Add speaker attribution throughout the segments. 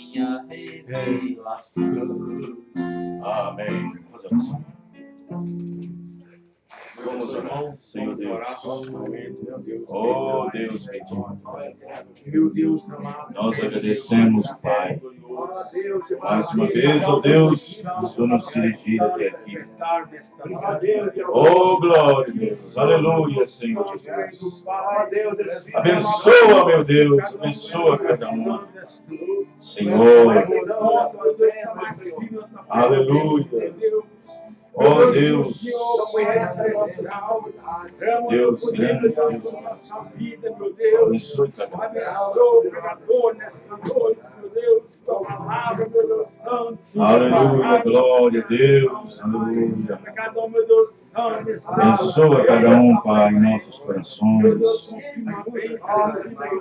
Speaker 1: minha revelação.
Speaker 2: Amém. Vamos fazer oração. Vamos orar, Senhor Deus. Oh Deus bendito.
Speaker 3: Meu Deus amado.
Speaker 2: Nós agradecemos, Pai. Mais uma vez, ó Deus, o Senhor nos dirigir até aqui. Oh, glória a Deus. Aleluia, Senhor Jesus. Abençoa, meu Deus. Abençoa cada um. Senhor. Aleluia. Oh Deus, Deus grande, Deus abençoe
Speaker 3: Abençoe o pregador nesta noite, meu Deus, tua palavra, meu Deus santo.
Speaker 2: Aleluia, glória a Deus, aleluia.
Speaker 3: Meu Deus santo,
Speaker 2: Abençoa cada um, Pai, em nossos corações.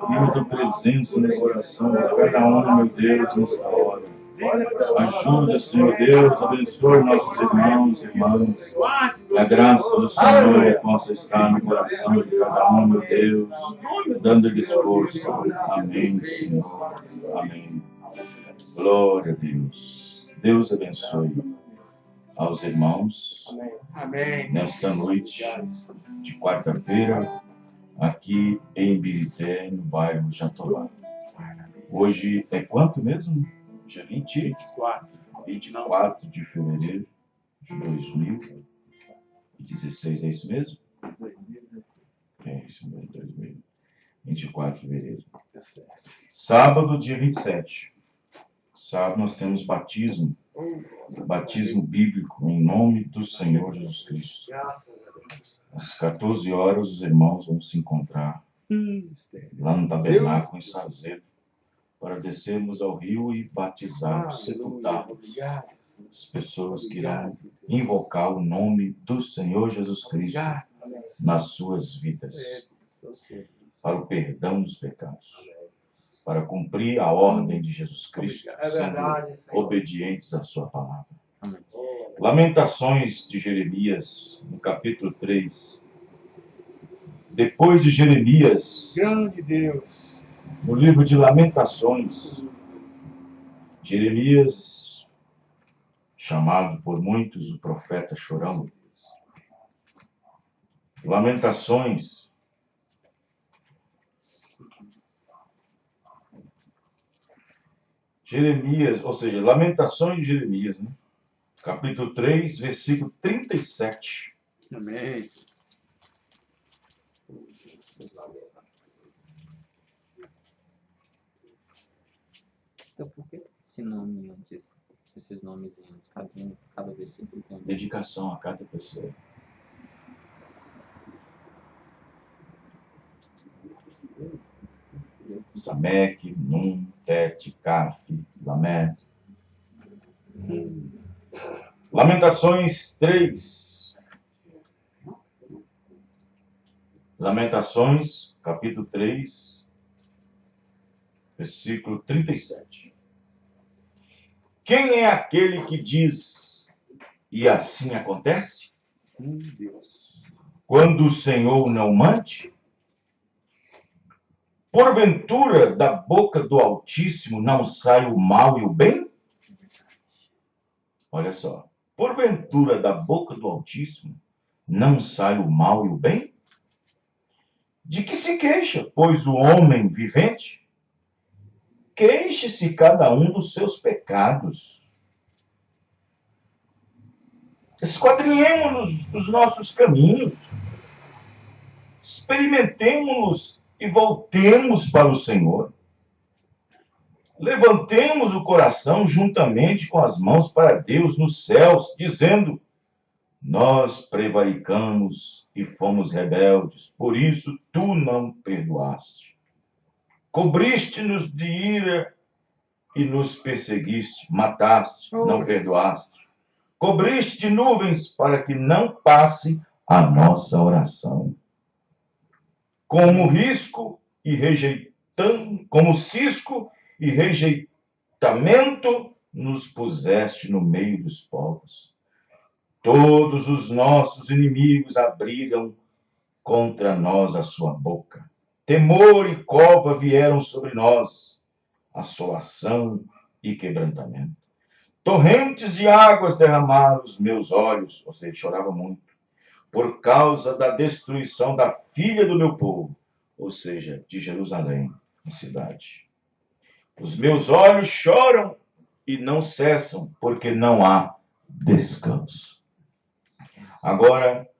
Speaker 2: Viva tua presença no coração de cada um, meu Deus, nesta hora. Ajuda, Senhor Deus, abençoe nossos irmãos e irmãs. Que a graça do Senhor possa estar no coração de cada um, meu Deus, dando-lhes força. Amém, Senhor. Amém. Glória a Deus. Deus abençoe aos irmãos.
Speaker 3: Amém.
Speaker 2: Nesta noite de quarta-feira, aqui em Birité, no bairro Jatobá. Hoje é quanto mesmo? Dia 24 de fevereiro de 2016, é isso mesmo? É isso mesmo, 2024 de fevereiro. Sábado, dia 27. Sábado nós temos batismo bíblico em nome do Senhor Jesus Cristo. Às 14 horas os irmãos vão se encontrar lá no tabernáculo em Sarzedo, para descermos ao rio e batizarmos, sepultarmos as pessoas que irão invocar o nome do Senhor Jesus Cristo nas suas vidas, para o perdão dos pecados, para cumprir a ordem de Jesus Cristo, sendo obedientes à sua palavra. Lamentações de Jeremias, no capítulo 3. Depois de Jeremias,
Speaker 3: Grande Deus.
Speaker 2: no livro de Lamentações, Jeremias, chamado por muitos o profeta chorão. Lamentações. Jeremias, ou seja, Lamentações de Jeremias, né? Capítulo 3, versículo 37.
Speaker 3: Amém.
Speaker 1: Então, por que esse nome antes, esses nomes antes? Cada versículo tem um.
Speaker 2: Dedicação a cada pessoa. Samek, Num, Tet, Caf, Lamed. Lamentações 3. Lamentações, capítulo 3, versículo 37. Quem é aquele que diz, e assim acontece?
Speaker 3: Deus.
Speaker 2: Quando o Senhor não mande? Porventura, da boca do Altíssimo não sai o mal e o bem? Olha só. Porventura, da boca do Altíssimo não sai o mal e o bem? De que se queixa, pois, o homem vivente? Queixe-se cada um dos seus pecados. Esquadrinhemos os nossos caminhos. Experimentemos-nos e voltemos para o Senhor. Levantemos o coração juntamente com as mãos para Deus nos céus, dizendo: nós prevaricamos e fomos rebeldes, por isso tu não perdoaste. Cobriste-nos de ira e nos perseguiste, mataste, não perdoaste. Cobriste de nuvens para que não passe a nossa oração. Como cisco e rejeitamento nos puseste no meio dos povos. Todos os nossos inimigos abriram contra nós a sua boca. Temor e cova vieram sobre nós. Assolação e quebrantamento. Torrentes de águas derramaram os meus olhos, ou seja, chorava muito, por causa da destruição da filha do meu povo, ou seja, de Jerusalém, a cidade. Os meus olhos choram e não cessam, porque não há descanso. Agora,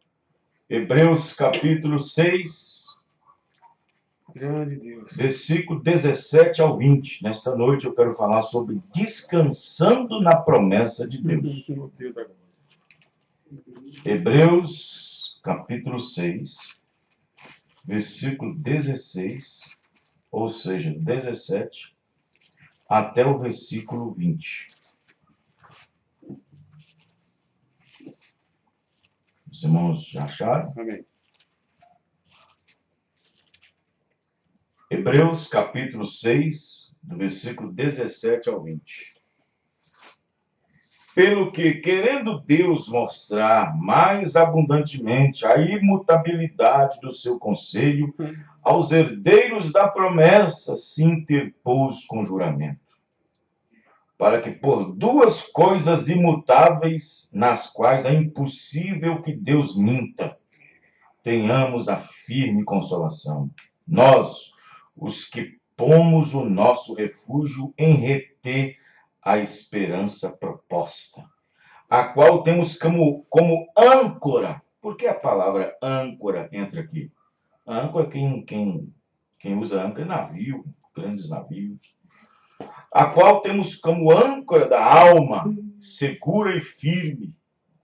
Speaker 2: Hebreus capítulo 6,
Speaker 3: Grande Deus.
Speaker 2: versículo 17 ao 20. Nesta noite eu quero falar sobre descansando na promessa de Deus. Hebreus capítulo 6, versículo 16, ou seja, 17 até o versículo 20. Os irmãos já acharam?
Speaker 3: Amém.
Speaker 2: Hebreus capítulo 6, do versículo 17 ao 20. Pelo que, querendo Deus mostrar mais abundantemente a imutabilidade do seu conselho, aos herdeiros da promessa se interpôs com juramento, para que por duas coisas imutáveis, nas quais é impossível que Deus minta, tenhamos a firme consolação. Nós, os que pomos o nosso refúgio em reter a esperança proposta, a qual temos como âncora. Por que a palavra âncora entra aqui? Âncora, quem usa âncora é navio, grandes navios. A qual temos como âncora da alma, segura e firme,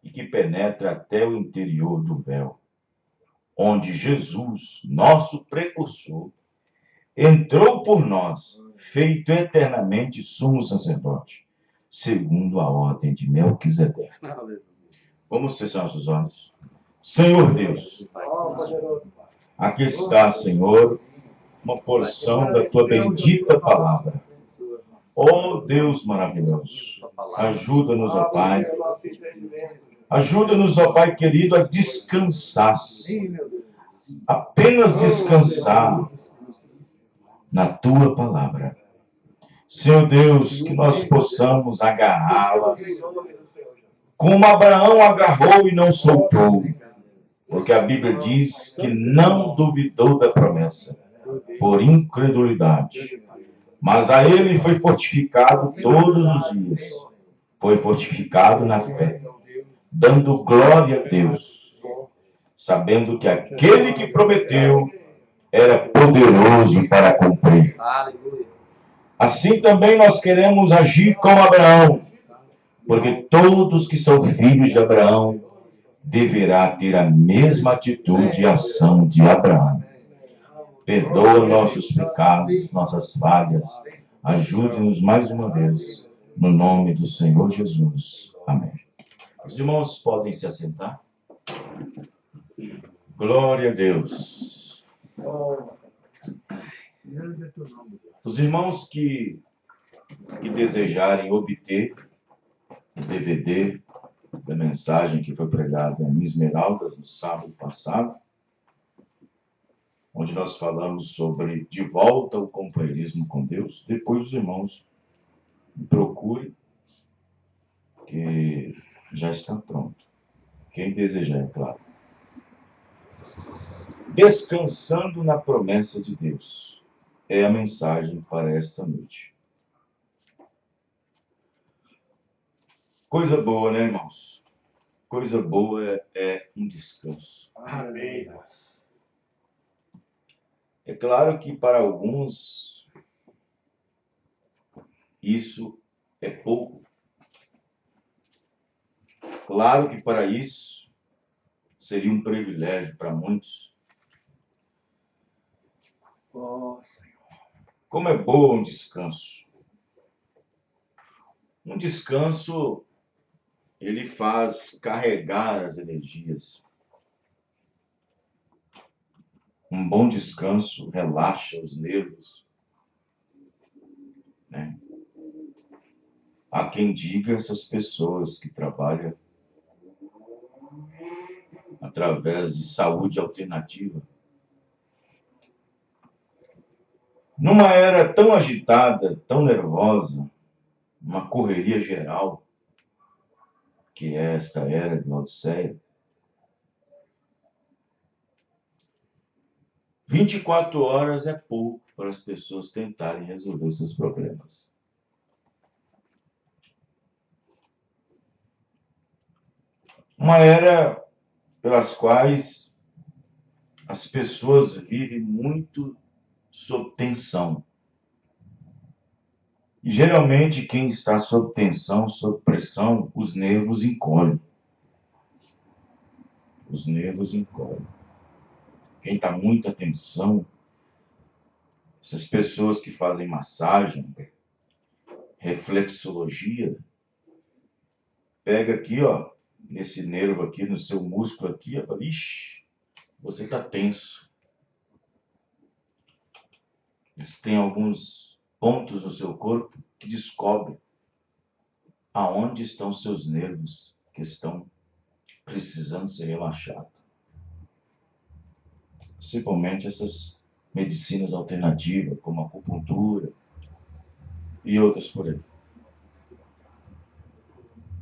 Speaker 2: e que penetra até o interior do véu, onde Jesus, nosso precursor, entrou por nós, feito eternamente sumo sacerdote, segundo a ordem de Melquisedeque. Vamos fechar nossos olhos. Senhor Deus, aqui está, Senhor, uma porção da tua bendita palavra. Oh Deus maravilhoso, ajuda-nos, ó Pai. Ajuda-nos, ó Pai querido, a descansar. Apenas descansar na tua palavra. Senhor Deus, que nós possamos agarrá-la como Abraão agarrou e não soltou. Porque a Bíblia diz que não duvidou da promessa por incredulidade. Mas a ele foi fortificado todos os dias. Foi fortificado na fé, dando glória a Deus, sabendo que aquele que prometeu era poderoso para cumprir. Assim também nós queremos agir como Abraão, porque todos que são filhos de Abraão deverá ter a mesma atitude e ação de Abraão. Perdoa nossos pecados, nossas falhas. Ajude-nos mais uma vez, no nome do Senhor Jesus. Amém. Os irmãos podem se assentar? Glória a Deus. Os irmãos que desejarem obter o DVD da mensagem que foi pregada em Esmeraldas no sábado passado, onde nós falamos sobre de volta ao companheirismo com Deus, depois os irmãos me procurem, que já está pronto. Quem desejar, é claro. Descansando na promessa de Deus é a mensagem para esta noite. Coisa boa, né, irmãos? Coisa boa é um descanso.
Speaker 3: Amém.
Speaker 2: É claro que para alguns isso é pouco. Claro que para isso seria um privilégio para muitos.
Speaker 3: Oh, Senhor.
Speaker 2: Como é bom um descanso. Um descanso, ele faz carregar as energias. Um bom descanso relaxa os nervos, né? Há quem diga essas pessoas que trabalham através de saúde alternativa. Numa era tão agitada, tão nervosa, uma correria geral, que é esta era de Laodiceia. 24 horas é pouco para as pessoas tentarem resolver seus problemas. Uma era pelas quais as pessoas vivem muito sob tensão. E geralmente quem está sob tensão, sob pressão, os nervos encolhem. Os nervos encolhem. Quem está muita tensão, essas pessoas que fazem massagem, reflexologia, pega aqui, ó, nesse nervo aqui, no seu músculo aqui, e fala, ixi, você está tenso. Eles têm alguns pontos no seu corpo que descobrem aonde estão seus nervos que estão precisando ser relaxados. Principalmente essas medicinas alternativas, como a acupuntura e outras por aí.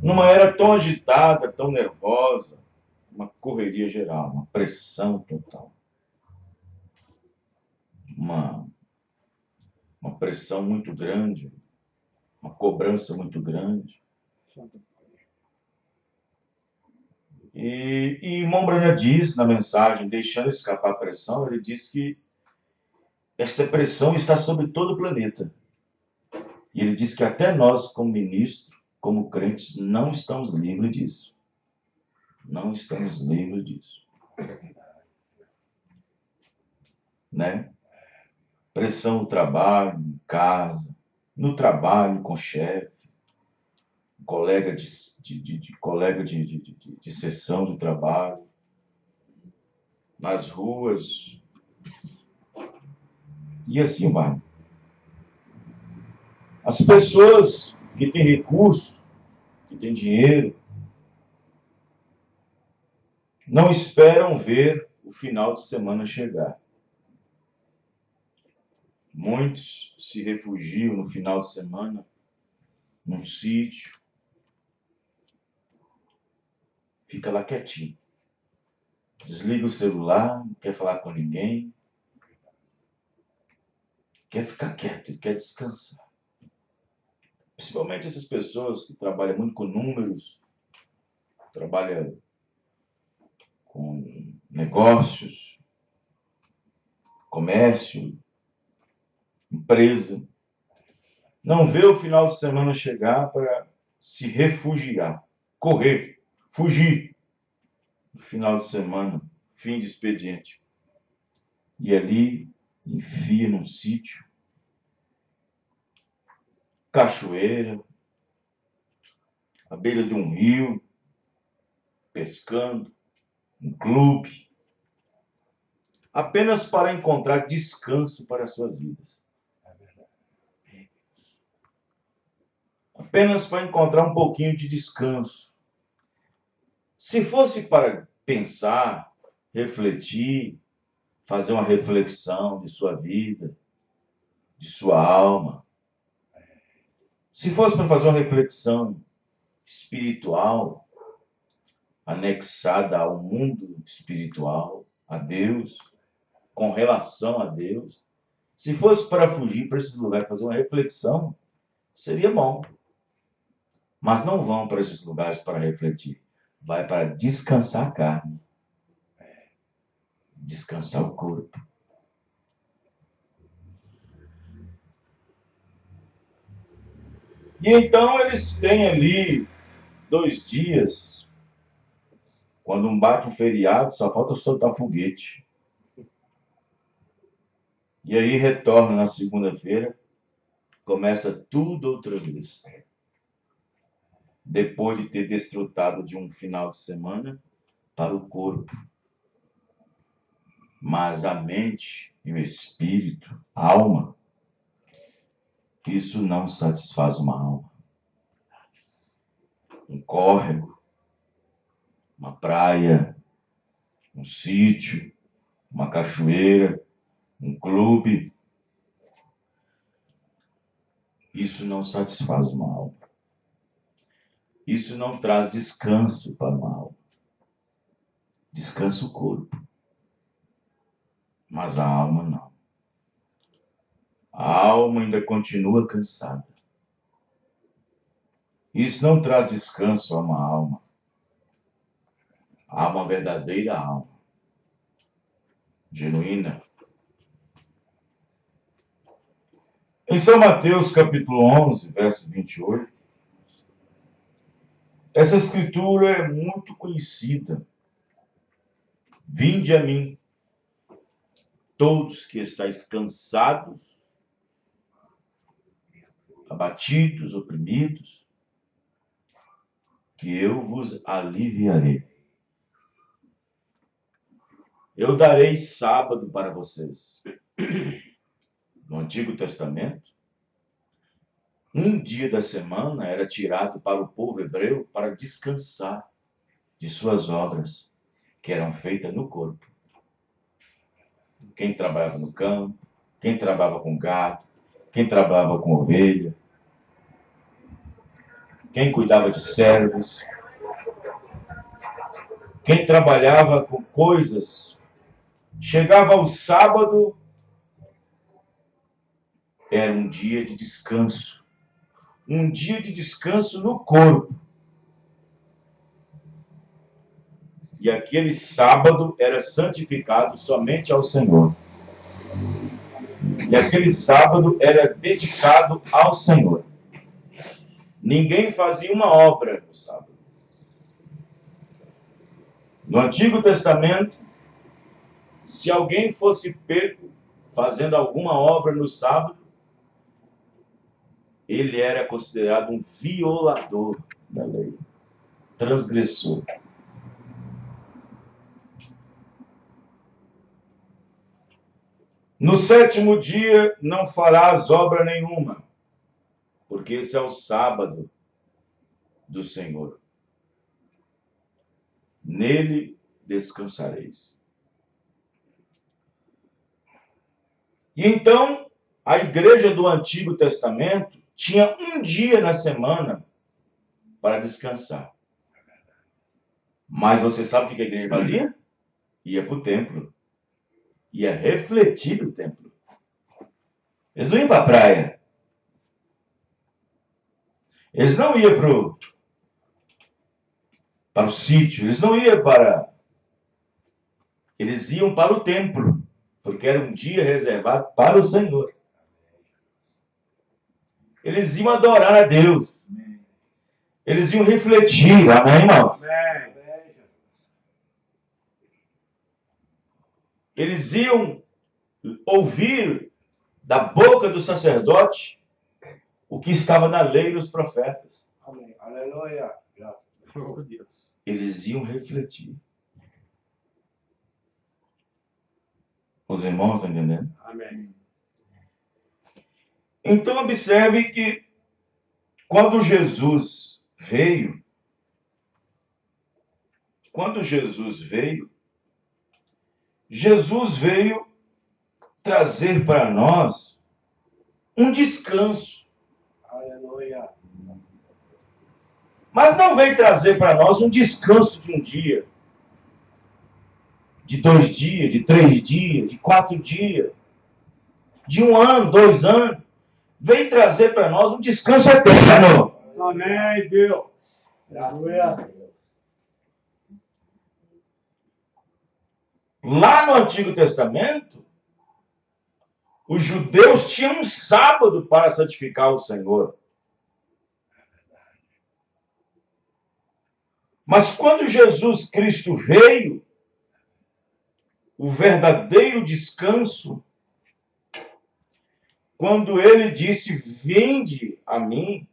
Speaker 2: Numa era tão agitada, tão nervosa, uma correria geral, uma pressão total. Uma pressão muito grande, uma cobrança muito grande. E irmão Branham diz na mensagem, deixando escapar a pressão, ele diz que esta pressão está sobre todo o planeta. E ele diz que até nós, como ministros, como crentes, não estamos livres disso. Não estamos livres disso. Né? Pressão no trabalho, em casa, no trabalho com o chefe, colega de sessão de trabalho, nas ruas, e assim vai. As pessoas que têm recurso, que têm dinheiro, não esperam ver o final de semana chegar. Muitos se refugiam no final de semana num sítio, fica lá quietinho. Desliga o celular, não quer falar com ninguém, quer ficar quieto, quer descansar. Principalmente essas pessoas que trabalham muito com números, trabalham com negócios, comércio, empresa. Não vê o final de semana chegar para se refugiar, correr, fugir do final de semana, fim de expediente. E ali enfia num sítio, cachoeira, à beira de um rio, pescando, um clube, apenas para encontrar descanso para as suas vidas. Apenas para encontrar um pouquinho de descanso. Se fosse para pensar, refletir, fazer uma reflexão de sua vida, de sua alma, se fosse para fazer uma reflexão espiritual, anexada ao mundo espiritual, a Deus, com relação a Deus, se fosse para fugir para esses lugares, fazer uma reflexão, seria bom. Mas não vão para esses lugares para refletir. Vai para descansar a carne. Descansar o corpo. E então eles têm ali 2 dias. Quando bate um feriado, só falta soltar foguete. E aí retorna na segunda-feira, começa tudo outra vez. Depois de ter desfrutado de um final de semana para o corpo. Mas a mente e o espírito, a alma, isso não satisfaz uma alma. Um córrego, uma praia, um sítio, uma cachoeira, um clube, Isso não satisfaz uma alma. Isso não traz descanso para uma alma. Descansa o corpo. Mas a alma não. A alma ainda continua cansada. Isso não traz descanso a uma alma. Há uma verdadeira alma. Genuína. Em São Mateus, capítulo 11, verso 28, essa escritura é muito conhecida. Vinde a mim, todos que estáis cansados, abatidos, oprimidos, que eu vos aliviarei. Eu darei sábado para vocês. No Antigo Testamento, um dia da semana era tirado para o povo hebreu para descansar de suas obras, que eram feitas no corpo. Quem trabalhava no campo, quem trabalhava com gado, quem trabalhava com ovelha, quem cuidava de servos, quem trabalhava com coisas. Chegava ao sábado, era um dia de descanso. Um dia de descanso no corpo. E aquele sábado era santificado somente ao Senhor. E aquele sábado era dedicado ao Senhor. Ninguém fazia uma obra no sábado. No Antigo Testamento, se alguém fosse pego fazendo alguma obra no sábado, ele era considerado um violador da lei, transgressor. No sétimo dia não farás obra nenhuma, porque esse é o sábado do Senhor. Nele descansareis. E então, a igreja do Antigo Testamento tinha um dia na semana para descansar. Mas você sabe o que a igreja fazia? Ia para o templo. Ia refletir no templo. Eles não iam para a praia. Eles não iam para o sítio. Eles não iam para... Eles iam para o templo. Porque era um dia reservado para o Senhor. Eles iam adorar a Deus. Eles iam refletir. Amém, irmãos? Eles iam ouvir da boca do sacerdote o que estava na lei dos profetas.
Speaker 3: Amém. Aleluia.
Speaker 1: Oh, Deus.
Speaker 2: Eles iam refletir. Os irmãos estão entendendo?
Speaker 3: Amém.
Speaker 2: Então observe que quando Jesus veio, Jesus veio trazer para nós um descanso.
Speaker 3: Aleluia.
Speaker 2: Mas não veio trazer para nós um descanso de um dia, de 2 dias, de 3 dias, de 4 dias, de 1 ano, 2 anos. Veio trazer para nós um descanso eterno.
Speaker 3: Amém, Deus. Aleluia.
Speaker 2: Lá no Antigo Testamento, os judeus tinham um sábado para santificar o Senhor. Mas quando Jesus Cristo veio, o verdadeiro descanso, quando ele disse, vinde a mim,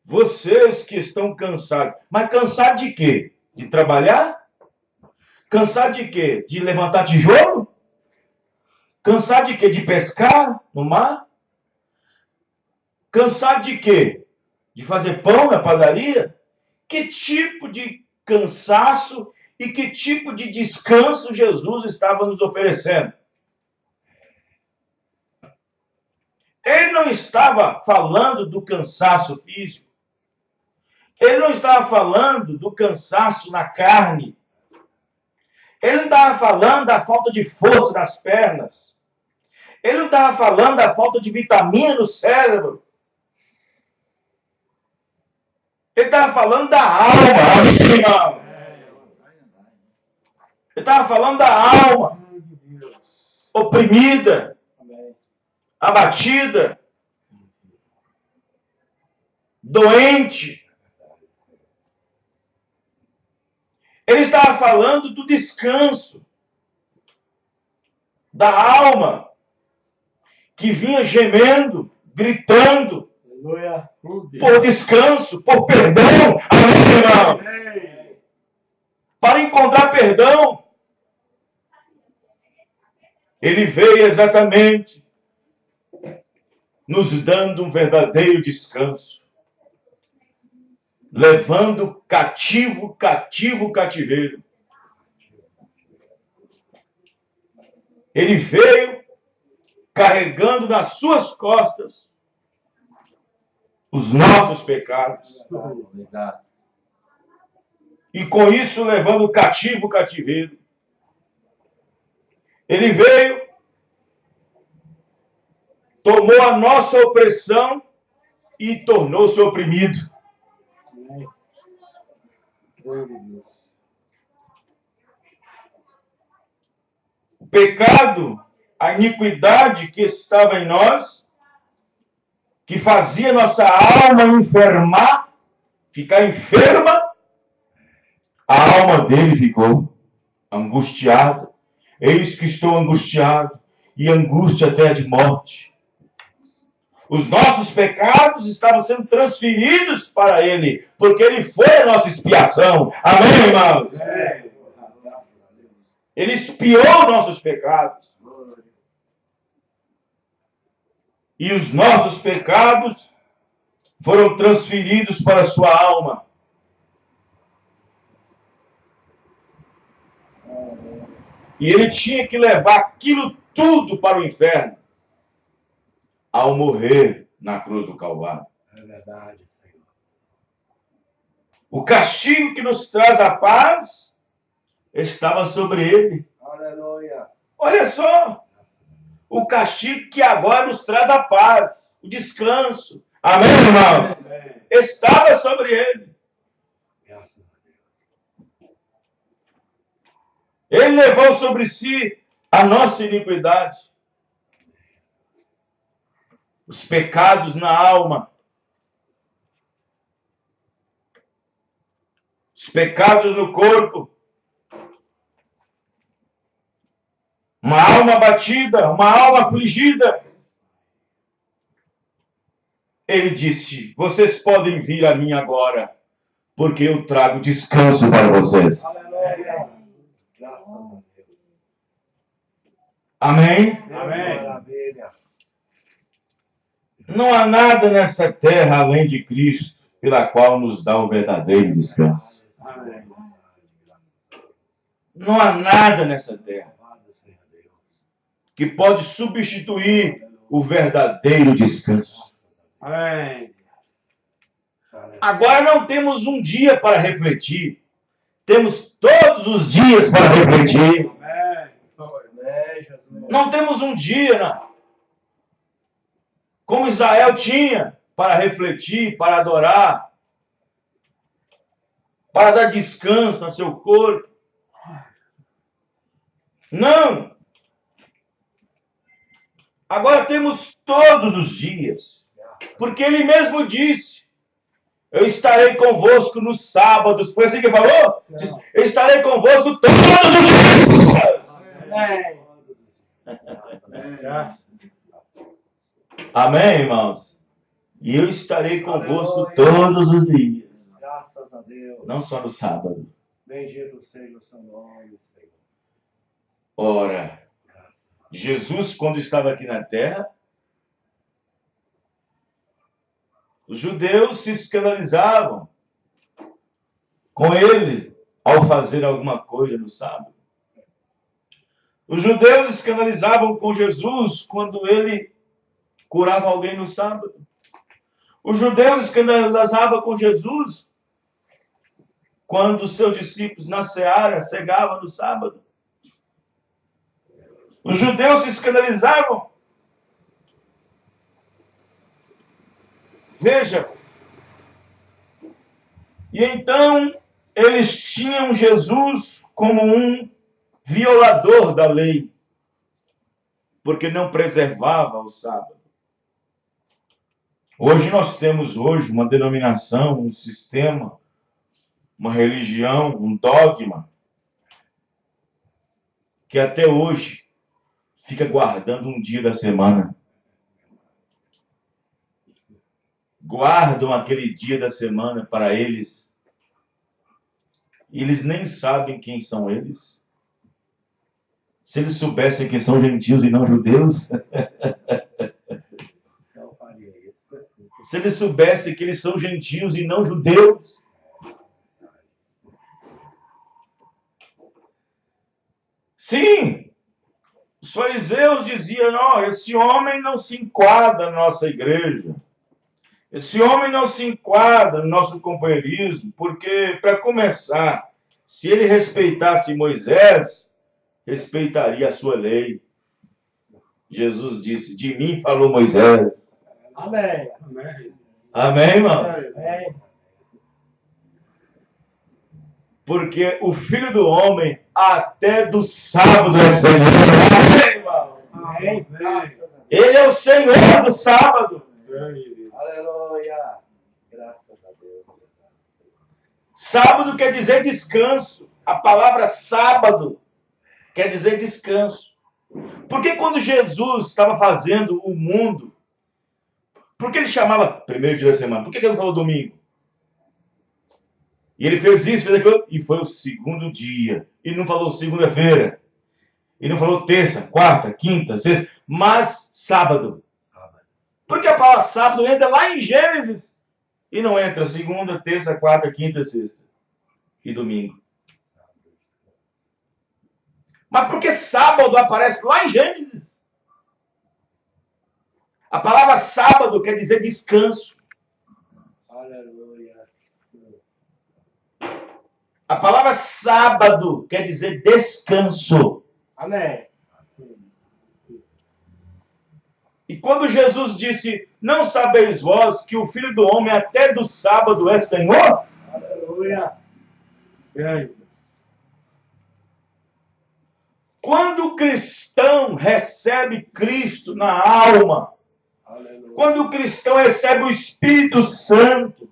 Speaker 2: vocês que estão cansados. Mas cansados de quê? De trabalhar? Cansado de quê? De levantar tijolo? Cansado de quê? De pescar no mar? Cansado de quê? De fazer pão na padaria? Que tipo de cansaço e que tipo de descanso Jesus estava nos oferecendo? Ele não estava falando do cansaço físico. Ele não estava falando do cansaço na carne. Ele não estava falando da falta de força nas pernas. Ele não estava falando da falta de vitamina no cérebro. Ele estava falando da alma, irmão. Ele estava falando da alma oprimida, abatida, doente. Ele estava falando do descanso da alma que vinha gemendo, gritando por descanso, por perdão. Amém, irmão? Para encontrar perdão. Ele veio exatamente nos dando um verdadeiro descanso, levando cativo o cativeiro. Ele veio carregando nas suas costas os nossos pecados. E com isso levando cativo o cativeiro. Ele veio, tomou a nossa opressão e tornou-se oprimido. O pecado, a iniquidade que estava em nós, que fazia nossa alma enfermar, ficar enferma, a alma dele ficou angustiada. Eis que estou angustiado, e angústia até de morte. Os nossos pecados estavam sendo transferidos para ele, porque ele foi a nossa expiação. Amém, irmãos? Ele expiou nossos pecados. E os nossos pecados foram transferidos para a sua alma. E ele tinha que levar aquilo tudo para o inferno ao morrer na cruz do Calvário.
Speaker 3: É verdade, Senhor.
Speaker 2: O castigo que nos traz a paz estava sobre ele.
Speaker 3: Aleluia.
Speaker 2: Olha só, o castigo que agora nos traz a paz, o descanso. Amém, irmãos?
Speaker 3: Amém.
Speaker 2: Estava sobre ele. Ele levou sobre si a nossa iniquidade, os pecados na alma, os pecados no corpo, uma alma abatida, uma alma afligida. Ele disse: vocês podem vir a mim agora, porque eu trago descanso para vocês.
Speaker 3: Aleluia. Graças a Deus.
Speaker 2: Amém?
Speaker 3: Amém. Maravilha.
Speaker 2: Não há nada nessa terra além de Cristo, pela qual nos dá o verdadeiro descanso.
Speaker 3: Amém.
Speaker 2: Não há nada nessa terra que pode substituir o verdadeiro descanso.
Speaker 3: Amém.
Speaker 2: Agora não temos um dia para refletir. Temos todos os dias para refletir. Não temos um dia, não. Como Israel tinha, para refletir, para adorar, para dar descanso no seu corpo. Não. Agora temos todos os dias. Porque ele mesmo disse: eu estarei convosco nos sábados. Foi assim que ele falou? Eu estarei convosco todos os dias.
Speaker 3: Amém.
Speaker 2: Amém, irmãos? E eu estarei convosco todos os dias.
Speaker 3: Graças a Deus.
Speaker 2: Não só no sábado.
Speaker 3: Bendito seja o seu nome, Senhor.
Speaker 2: Ora, Jesus, quando estava aqui na terra, os judeus se escandalizavam com ele ao fazer alguma coisa no sábado. Os judeus escandalizavam com Jesus quando ele curava alguém no sábado. Os judeus escandalizavam com Jesus quando os seus discípulos na seara cegavam no sábado. Os judeus se escandalizavam. Veja. E então eles tinham Jesus como um violador da lei, porque não preservava o sábado. Hoje nós temos uma denominação, um sistema, uma religião, um dogma, que até hoje fica guardando um dia da semana. Guardam aquele dia da semana para eles. E eles nem sabem quem são eles. Se eles soubessem que são gentios e não judeus, se eles soubessem que eles são gentios e não judeus, sim, os fariseus diziam, não, esse homem não se enquadra na nossa igreja. Esse homem não se enquadra no nosso companheirismo, porque, para começar, se ele respeitasse Moisés, respeitaria a sua lei. Jesus disse, de mim falou Moisés.
Speaker 3: Amém. Amém.
Speaker 2: Amém, irmão?
Speaker 3: Amém.
Speaker 2: Porque o Filho do Homem, até do sábado, é Senhor. Amém, irmão?
Speaker 3: Amém.
Speaker 2: Ele é o Senhor do sábado.
Speaker 3: Aleluia. Graças a Deus.
Speaker 2: Sábado quer dizer descanso. A palavra sábado quer dizer descanso. Porque quando Jesus estava fazendo o mundo, por que ele chamava primeiro dia da semana? Por que ele não falou domingo? E ele fez isso, fez aquilo, e foi o segundo dia. E não falou segunda-feira. E não falou terça, quarta, quinta, sexta, mas sábado. Porque a palavra sábado entra lá em Gênesis e não entra segunda, terça, quarta, quinta, sexta e domingo. Mas por que sábado aparece lá em Gênesis? A palavra sábado quer dizer descanso.
Speaker 3: Aleluia.
Speaker 2: A palavra sábado quer dizer descanso.
Speaker 3: Amém.
Speaker 2: E quando Jesus disse, não sabeis vós que o Filho do Homem até do sábado é Senhor?
Speaker 3: Aleluia.
Speaker 2: Quando o cristão recebe Cristo na alma,
Speaker 3: Aleluia.
Speaker 2: quando o cristão recebe o Espírito Santo,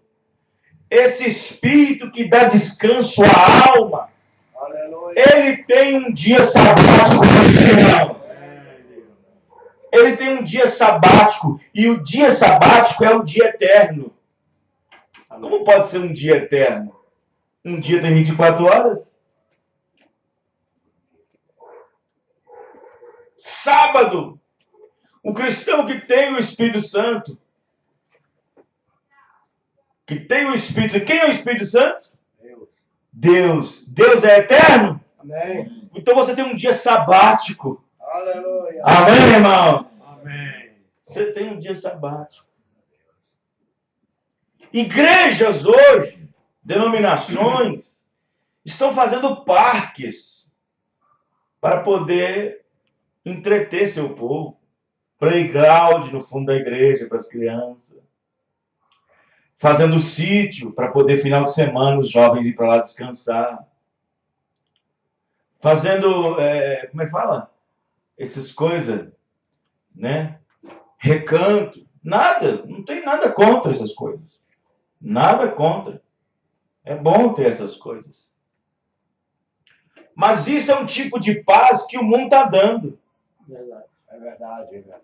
Speaker 2: esse Espírito que dá descanso à alma,
Speaker 3: Aleluia.
Speaker 2: ele tem um dia sabático no céu. Ele tem um dia sabático, e o dia sabático é o dia eterno. Como pode ser um dia eterno? Um dia tem 24 horas? Sábado, o cristão que tem o Espírito Santo, que tem o Espírito, quem é o Espírito Santo? Deus. Deus é eterno?
Speaker 3: Amém.
Speaker 2: Então você tem um dia sabático.
Speaker 3: Aleluia.
Speaker 2: Amém, irmãos?
Speaker 3: Amém.
Speaker 2: Você tem um dia sabático. Igrejas hoje, denominações, estão fazendo parques para poder entreter seu povo. Playground no fundo da igreja para as crianças. Fazendo sítio para poder, final de semana, os jovens ir para lá descansar. Fazendo, como é que fala? Essas coisas, né? Recanto. Nada, não tem nada contra essas coisas. Nada contra. É bom ter essas coisas. Mas isso é um tipo de paz que o mundo está dando.
Speaker 3: É verdade, é verdade.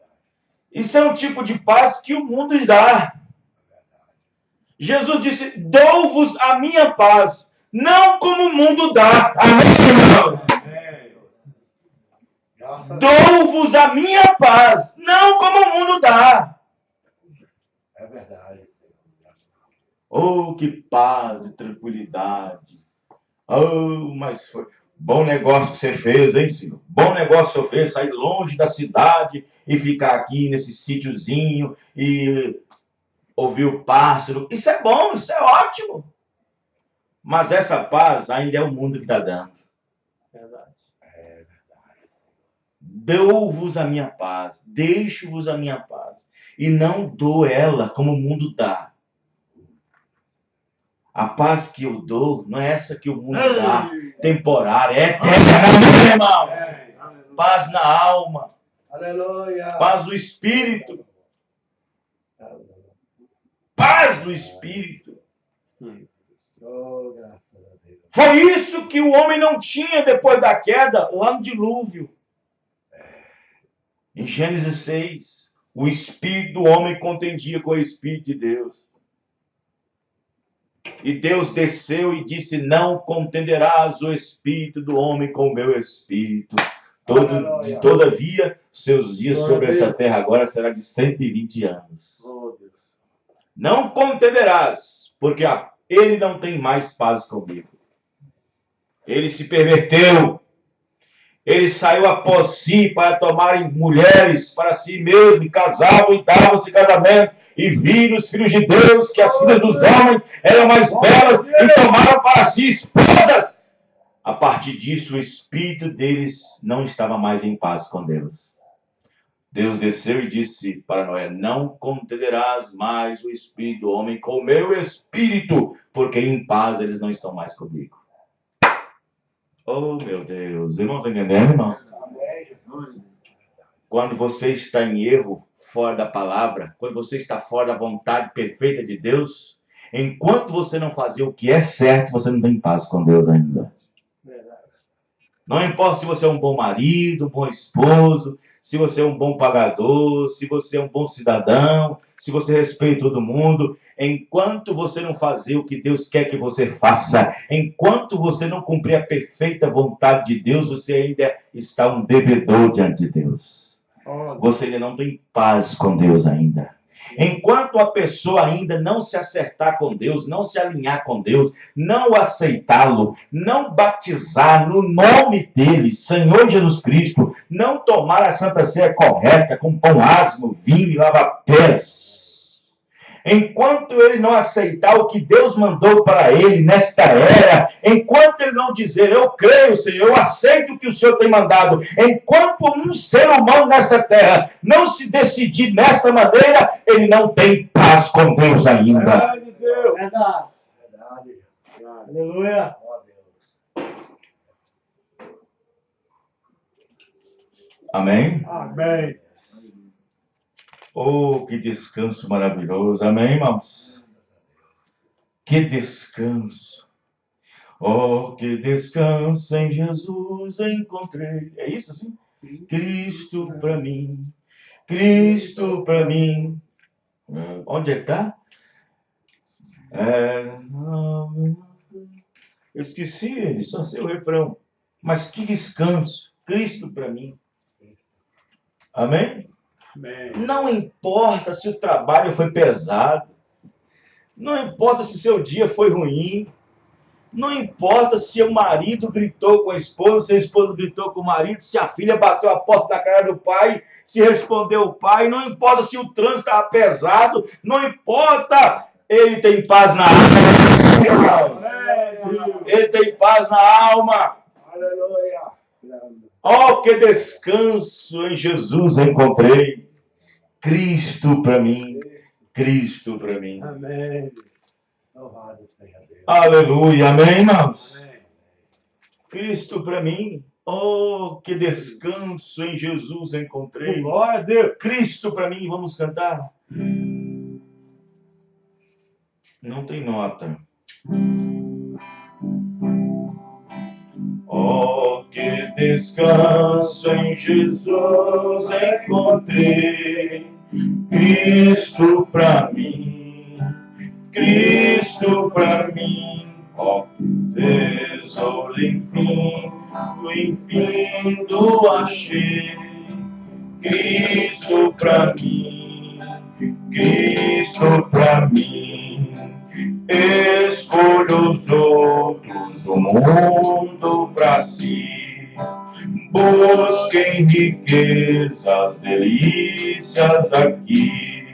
Speaker 2: Isso é um tipo de paz que o mundo dá. Jesus disse, dou-vos a minha paz, não como o mundo dá. Amém, irmão? Dou-vos a minha paz, não como o mundo dá.
Speaker 3: É verdade.
Speaker 2: Oh, que paz e tranquilidade. Oh, mas foi Bom negócio que você fez, hein, Senhor? Bom negócio que você fez, sair longe da cidade e ficar aqui nesse sítiozinho e ouvir o pássaro. Isso é bom, isso é ótimo. Mas essa paz ainda é o mundo que está dando.
Speaker 1: Verdade.
Speaker 2: Dou-vos a minha paz, deixo-vos a minha paz. E não dou ela como o mundo dá. A paz que eu dou não é essa que o mundo dá, temporária, é eterna, meu irmão. Paz na alma.
Speaker 3: Aleluia.
Speaker 2: Paz do Espírito. Paz do Espírito.
Speaker 3: Oh, graças a Deus.
Speaker 2: Foi isso que o homem não tinha depois da queda, lá no dilúvio. Em Gênesis 6, o espírito do homem contendia com o Espírito de Deus. E Deus desceu e disse, não contenderás o Espírito do homem com o meu Espírito. Todavia, seus dias sobre essa terra agora será de 120 anos.
Speaker 1: Oh, Deus.
Speaker 2: Não contenderás, porque ele não tem mais paz comigo. Ele se perverteu. Ele saiu após si para tomarem mulheres para si mesmo, e casavam e davam-se casamento, e viram os filhos de Deus, que as filhas dos homens eram mais belas, e tomaram para si esposas. A partir disso, o espírito deles não estava mais em paz com Deus. Deus desceu e disse para Noé, não contenderás mais o espírito do homem com o meu espírito, porque em paz eles não estão mais comigo. Oh, meu Deus. Irmãos, entendendo, irmãos? Quando você está em erro, fora da palavra, quando você está fora da vontade perfeita de Deus, enquanto você não fazer o que é certo, você não tem paz com Deus ainda. Não importa se você é um bom marido, um bom esposo, se você é um bom pagador, se você é um bom cidadão, se você respeita todo mundo, enquanto você não fazer o que Deus quer que você faça, enquanto você não cumprir a perfeita vontade de Deus, você ainda está um devedor diante de Deus. Você ainda não tem paz com Deus ainda. Enquanto a pessoa ainda não se acertar com Deus, não se alinhar com Deus, não aceitá-lo, não batizar no nome dele, Senhor Jesus Cristo, não tomar a Santa Ceia correta, com pão asmo, vinho e lava-pés. Enquanto ele não aceitar o que Deus mandou para ele nesta era, enquanto ele não dizer, eu creio, Senhor, eu aceito o que o Senhor tem mandado, enquanto um ser humano nesta terra não se decidir nesta maneira, ele não tem paz com Deus ainda.
Speaker 3: Verdade, Deus. Verdade. Aleluia.
Speaker 2: Amém?
Speaker 3: Amém.
Speaker 2: Oh, que descanso maravilhoso. Amém, irmãos? Que descanso. Oh, que descanso em Jesus encontrei. É isso assim? Cristo para mim. Cristo para mim. Onde é que está? Eu esqueci ele, só sei o refrão. Mas que descanso. Cristo para mim. Amém? Não importa se o trabalho foi pesado, não importa se seu dia foi ruim, não importa se o marido gritou com a esposa, se a esposa gritou com o marido, se a filha bateu a porta da cara do pai, se respondeu o pai, não importa se o trânsito estava pesado, não importa, ele tem paz na alma. Ele tem paz na alma.
Speaker 3: Aleluia.
Speaker 2: Oh, que descanso em Jesus encontrei. Cristo para mim. Cristo para mim.
Speaker 3: Amém. Louvado seja Deus.
Speaker 2: Aleluia. Amém, irmãos?
Speaker 3: Amém.
Speaker 2: Cristo para mim. Oh, que descanso em Jesus encontrei.
Speaker 3: Glória a Deus.
Speaker 2: Cristo para mim. Vamos cantar? Não tem nota. Oh, que descanso em Jesus encontrei, Cristo para mim, Cristo para mim. Oh, que tesouro enfim do achei, Cristo para mim, Cristo para mim. Escolho os outros, o mundo para si. Busquem riquezas, delícias aqui.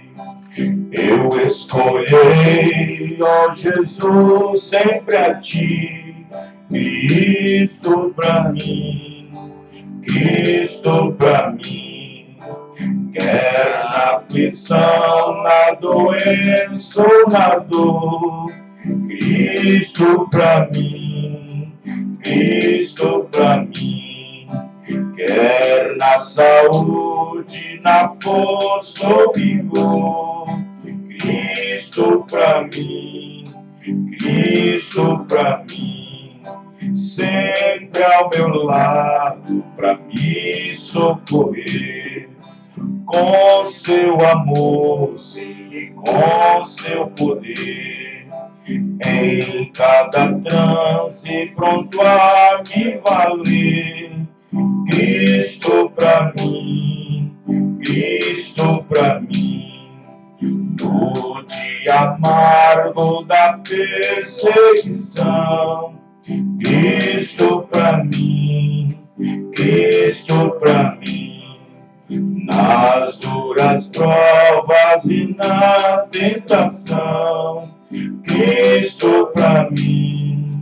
Speaker 2: Eu escolherei, ó Jesus, sempre a ti. Cristo pra mim, Cristo pra mim. Quer na aflição, na doença ou na dor, Cristo pra mim, Cristo pra mim. Quer na saúde, na força ou vigor, Cristo pra mim, Cristo pra mim. Sempre ao meu lado pra me socorrer, com seu amor e com seu poder, em cada transe pronto a me valer. Cristo pra mim, Cristo pra mim. No dia amargo da perseguição, Cristo pra mim, Cristo pra mim. Nas duras provas e na tentação, Cristo pra mim,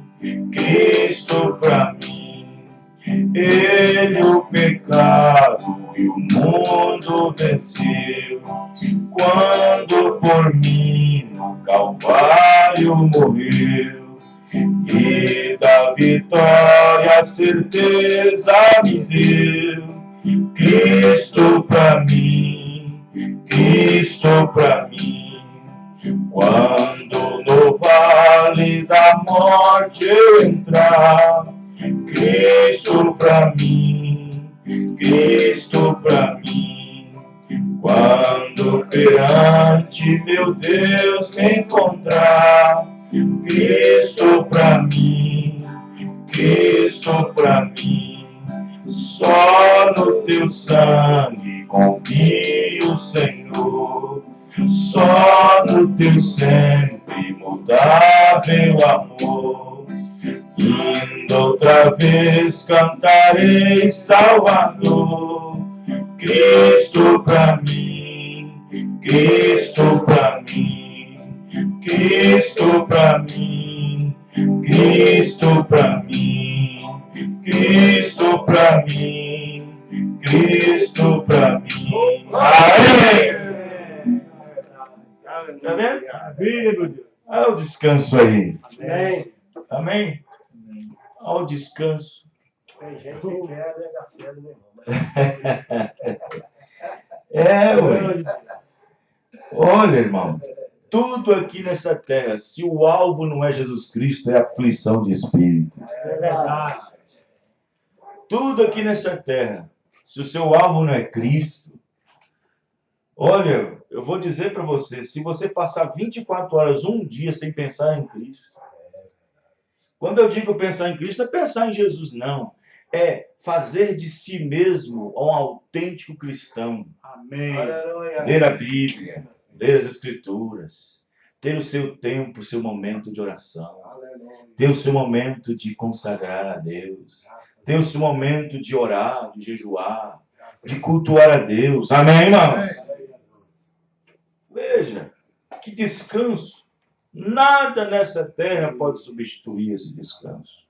Speaker 2: Cristo pra mim. Ele o pecado e o mundo venceu, quando por mim no Calvário morreu, e da vitória a certeza me deu. Cristo pra mim, Cristo pra mim. Quando no vale da morte eu entrar, Cristo pra mim, Cristo pra mim. Quando perante meu Deus me encontrar, Cristo pra mim, Cristo pra mim. Só no teu sangue confio, Senhor. Só no teu sempre imutável amor. Indo outra vez cantarei Salvador. Cristo pra mim, Cristo pra mim. Cristo pra mim, Cristo pra mim. Cristo pra mim, Cristo pra mim. Amém! Tá vendo? Olha o descanso aí.
Speaker 3: Amém.
Speaker 2: Amém? Olha o descanso.
Speaker 3: Tem gente que quer negar cedo, meu irmão.
Speaker 2: Ué. Olha, irmão. Tudo aqui nessa terra, se o alvo não é Jesus Cristo, é aflição de espírito.
Speaker 3: É verdade.
Speaker 2: Tudo aqui nessa terra, se o seu alvo não é Cristo, olha, eu vou dizer para você, se você passar 24 horas, um dia sem pensar em Cristo, quando eu digo pensar em Cristo, não é pensar em Jesus, não. É fazer de si mesmo um autêntico cristão.
Speaker 3: Amém.
Speaker 2: Ler a Bíblia, ler as Escrituras, ter o seu tempo, o seu momento de oração, ter o seu momento de consagrar a Deus, ter o seu momento de orar, de jejuar, de cultuar a Deus. Amém, irmãos? Veja, que descanso. Nada nessa terra pode substituir esse descanso.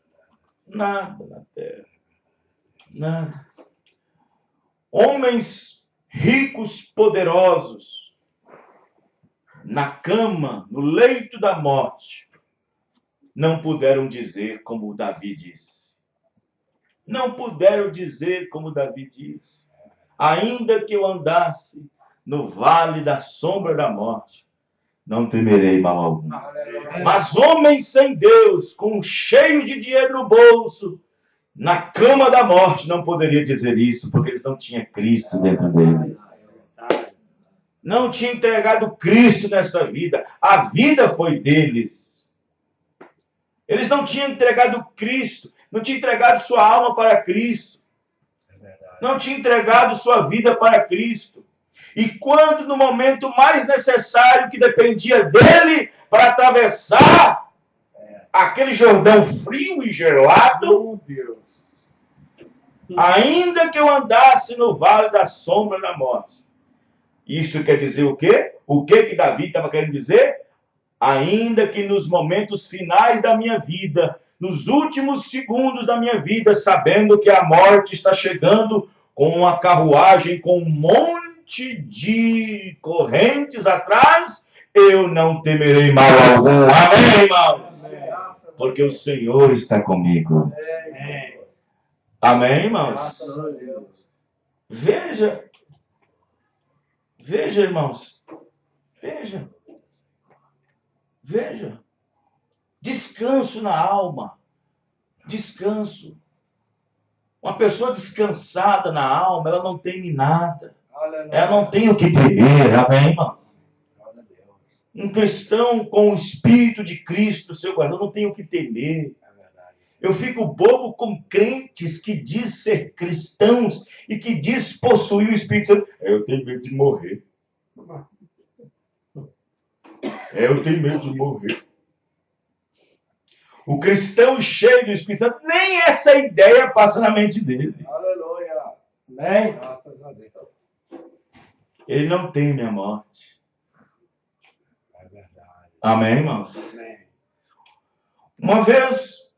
Speaker 2: Nada na terra. Nada. Homens ricos, poderosos, na cama, no leito da morte, não puderam dizer como Davi disse. Não puderam dizer como Davi disse. Ainda que eu andasse no vale da sombra da morte, não temerei mal algum. Mas homens sem Deus, com cheio de dinheiro no bolso, na cama da morte, não poderia dizer isso, porque eles não tinham Cristo dentro deles. Não tinham entregado Cristo nessa vida. A vida foi deles. Eles não tinham entregado Cristo, não tinham entregado sua alma para Cristo. Não tinham entregado sua vida para Cristo. E quando no momento mais necessário que dependia dele para atravessar aquele Jordão frio e gelado, Ainda que eu andasse no vale da sombra da morte. Isto quer dizer o quê? O que Davi estava querendo dizer? Ainda que nos momentos finais da minha vida, nos últimos segundos da minha vida, sabendo que a morte está chegando com uma carruagem, com um monte de correntes atrás, eu não temerei mal algum. Amém, irmãos? Porque o Senhor está comigo. Amém, irmãos? Veja, irmãos, veja, descanso na alma, descanso. Uma pessoa descansada na alma, ela não teme nada, ela não tem o que temer, amém, irmão? Um cristão com o Espírito de Cristo, seu guardião, não tem o que temer. Eu fico bobo com crentes que diz ser cristãos e que diz possuir o Espírito Santo. Eu tenho medo de morrer. Eu tenho medo de morrer. O cristão cheio do Espírito Santo, nem essa ideia passa na mente dele.
Speaker 3: Aleluia. Amém. Graças a Deus.
Speaker 2: Ele não teme a morte.
Speaker 3: É verdade.
Speaker 2: Amém, irmãos?
Speaker 3: Amém.
Speaker 2: Uma vez,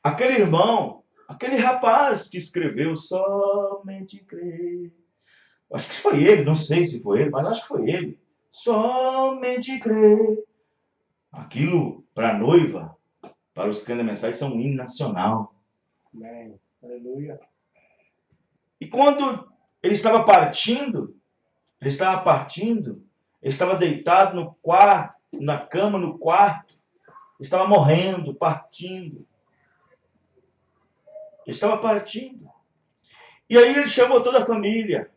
Speaker 2: aquele irmão, aquele rapaz que escreveu somente crer. Acho que foi ele, não sei se foi ele, mas acho que foi ele. Somente crer. Aquilo, para a noiva, para os crentes da mensagem, são um hino nacional.
Speaker 3: Amém. Aleluia.
Speaker 2: E quando ele estava partindo, ele estava deitado no quarto, na cama, no quarto, estava morrendo, partindo. Ele estava partindo. E aí ele chamou toda a família.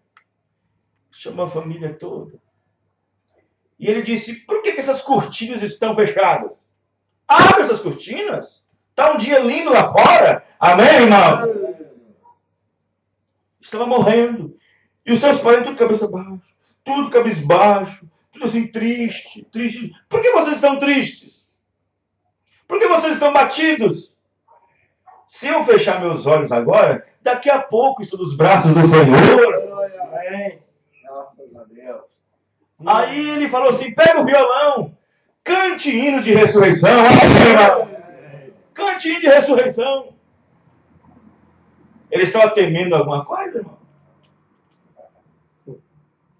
Speaker 2: Chamou a família toda. E ele disse, por que essas cortinas estão fechadas? Abre essas cortinas. Está um dia lindo lá fora. Amém, irmãos? Estava morrendo. E os seus parentes tudo cabeça baixa. Tudo cabisbaixo. Tudo assim triste. Por que vocês estão tristes? Por que vocês estão batidos? Se eu fechar meus olhos agora, daqui a pouco estou nos braços do Senhor.
Speaker 3: Amém. Graças a Deus.
Speaker 2: Aí ele falou assim, pega o violão, cante hinos de ressurreição. Cante hino de ressurreição. Ele estava temendo alguma coisa, irmão?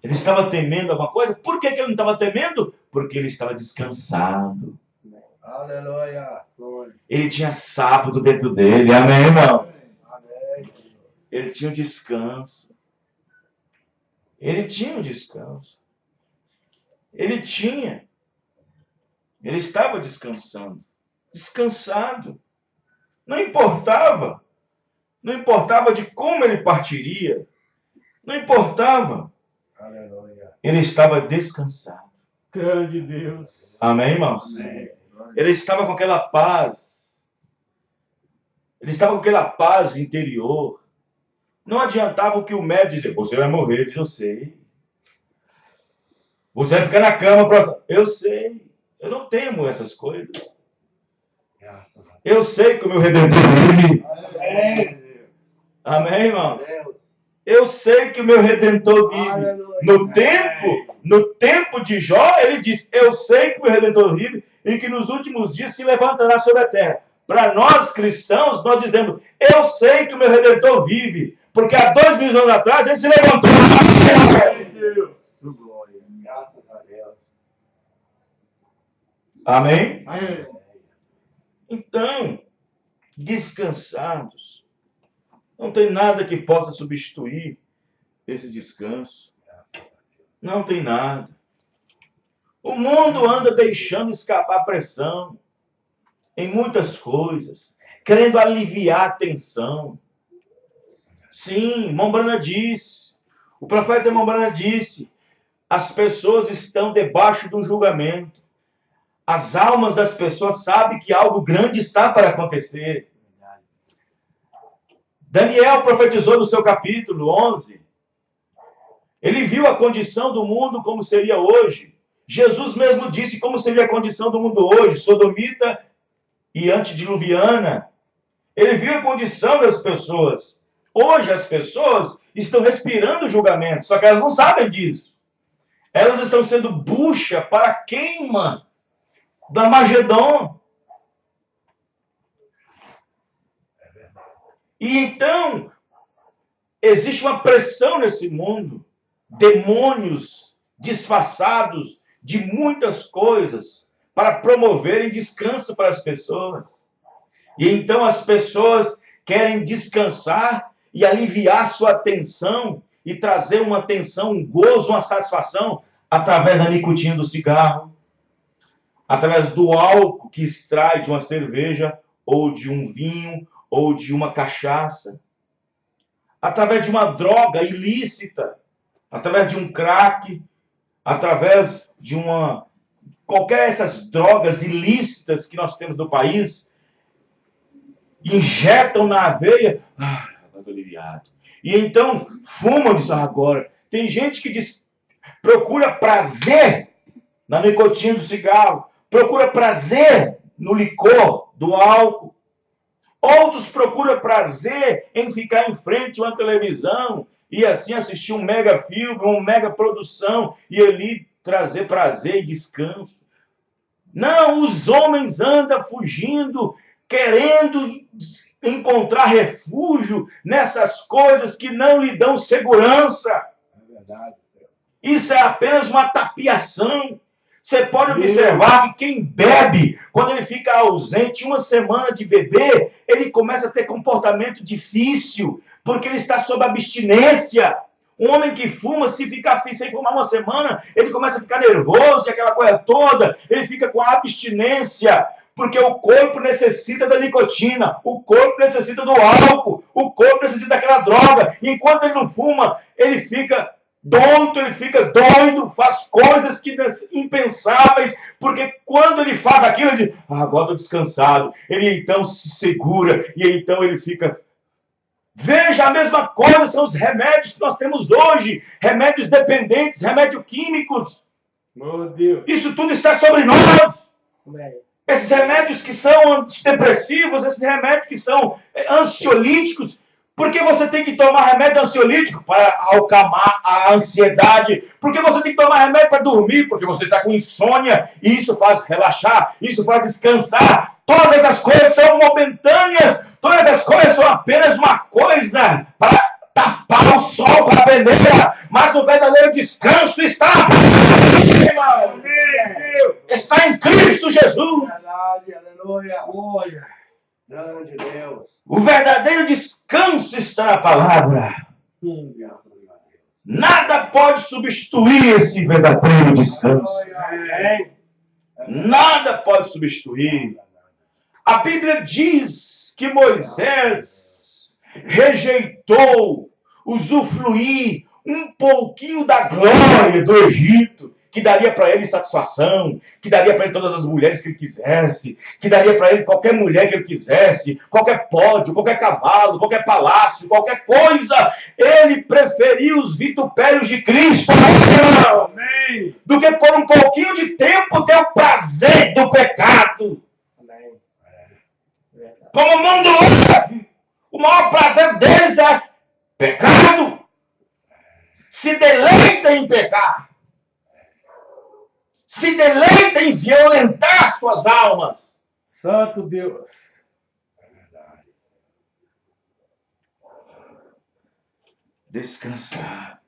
Speaker 2: Ele estava temendo alguma coisa? Por que ele não estava temendo? Porque ele estava descansado.
Speaker 3: Aleluia.
Speaker 2: Ele tinha sábado dentro dele. Amém, irmãos?
Speaker 3: Amém.
Speaker 2: Ele tinha um descanso. Ele tinha um descanso. Ele estava descansando. Descansado. Não importava de como ele partiria. Não importava.
Speaker 3: Aleluia.
Speaker 2: Ele estava descansado.
Speaker 3: Grande Deus.
Speaker 2: Amém, irmãos?
Speaker 3: Amém.
Speaker 2: Ele estava com aquela paz. Ele estava com aquela paz interior. Não adiantava o que o médico dizia. Você vai morrer, eu sei. Você vai ficar na cama próximo. Eu sei. Eu não temo essas coisas. Eu sei que o meu Redentor vive.
Speaker 3: Amém.
Speaker 2: Amém, irmão? Eu sei que o meu Redentor vive. No tempo de Jó, ele diz, eu sei que o meu Redentor vive e que nos últimos dias se levantará sobre a terra. Para nós cristãos, nós dizemos, eu sei que o meu Redentor vive, porque há 2000 anos atrás ele se levantou.
Speaker 3: Graças a Deus.
Speaker 2: Amém?
Speaker 3: Amém.
Speaker 2: Então, descansados. Não tem nada que possa substituir esse descanso. Não tem nada. O mundo anda deixando escapar a pressão em muitas coisas, querendo aliviar a tensão. Sim, Mombrana disse, o profeta Mombrana disse, as pessoas estão debaixo de um julgamento. As almas das pessoas sabem que algo grande está para acontecer. Daniel profetizou no seu capítulo 11. Ele viu a condição do mundo como seria hoje. Jesus mesmo disse como seria a condição do mundo hoje, sodomita e antediluviana. Ele viu a condição das pessoas. Hoje as pessoas estão respirando julgamento, só que elas não sabem disso. Elas estão sendo bucha para a queima do Armagedon. E então, existe uma pressão nesse mundo, demônios disfarçados de muitas coisas para promoverem descanso para as pessoas. E então as pessoas querem descansar e aliviar sua tensão e trazer uma tensão, um gozo, uma satisfação através da nicotina do cigarro, através do álcool que extrai de uma cerveja ou de um vinho ou de uma cachaça, através de uma droga ilícita, através de um crack, através de qualquer dessas drogas ilícitas que nós temos no país, injetam na aveia, agora estou aliviado. E então fumam disso agora. Tem gente que procura prazer na nicotina do cigarro, procura prazer no licor, do álcool. Outros procuram prazer em ficar em frente a uma televisão e assim assistir um mega filme, uma mega produção e ali trazer prazer e descanso. Não, os homens andam fugindo, querendo encontrar refúgio nessas coisas que não lhe dão segurança.
Speaker 3: É verdade.
Speaker 2: Isso é apenas uma tapiação. Você pode observar que quem bebe, quando ele fica ausente uma semana de beber, ele começa a ter comportamento difícil, porque ele está sob abstinência. Um homem que fuma, se ficar sem fumar uma semana, ele começa a ficar nervoso e aquela coisa toda, ele fica com abstinência, porque o corpo necessita da nicotina, o corpo necessita do álcool, o corpo necessita daquela droga. Enquanto ele não fuma, ele fica tonto, ele fica doido, faz coisas impensáveis, porque quando ele faz aquilo, ele diz, agora estou descansado. Ele então se segura, e então ele fica... Veja, a mesma coisa são os remédios que nós temos hoje, remédios dependentes, remédios químicos.
Speaker 3: Meu Deus.
Speaker 2: Isso tudo está sobre nós.
Speaker 3: Amém.
Speaker 2: Esses remédios que são antidepressivos, esses remédios que são ansiolíticos. Por que você tem que tomar remédio ansiolítico? Para acalmar a ansiedade. Por que você tem que tomar remédio para dormir? Porque você está com insônia. E isso faz relaxar, isso faz descansar. Todas essas coisas são momentâneas. Todas essas coisas são apenas uma coisa para tapar o sol, para a peneira. Mas o verdadeiro descanso está está em Cristo Jesus.
Speaker 3: Verdade, aleluia. Olha. Grande Deus.
Speaker 2: O verdadeiro descanso está na palavra.
Speaker 3: Graças a Deus.
Speaker 2: Nada pode substituir esse verdadeiro descanso. Nada pode substituir. A Bíblia diz que Moisés rejeitou usufruir um pouquinho da glória do Egito, que daria para ele satisfação, que daria para ele todas as mulheres que ele quisesse, que daria para ele qualquer mulher que ele quisesse, qualquer pódio, qualquer cavalo, qualquer palácio, qualquer coisa. Ele preferiu os vitupérios de Cristo, amém, do que por um pouquinho de tempo ter o prazer do pecado.
Speaker 3: Amém.
Speaker 2: Como o mundo hoje, o maior prazer deles é pecado. Se deleita em pecar. Se deleita em violentar suas almas.
Speaker 3: Santo Deus.
Speaker 2: É verdade. Descansar.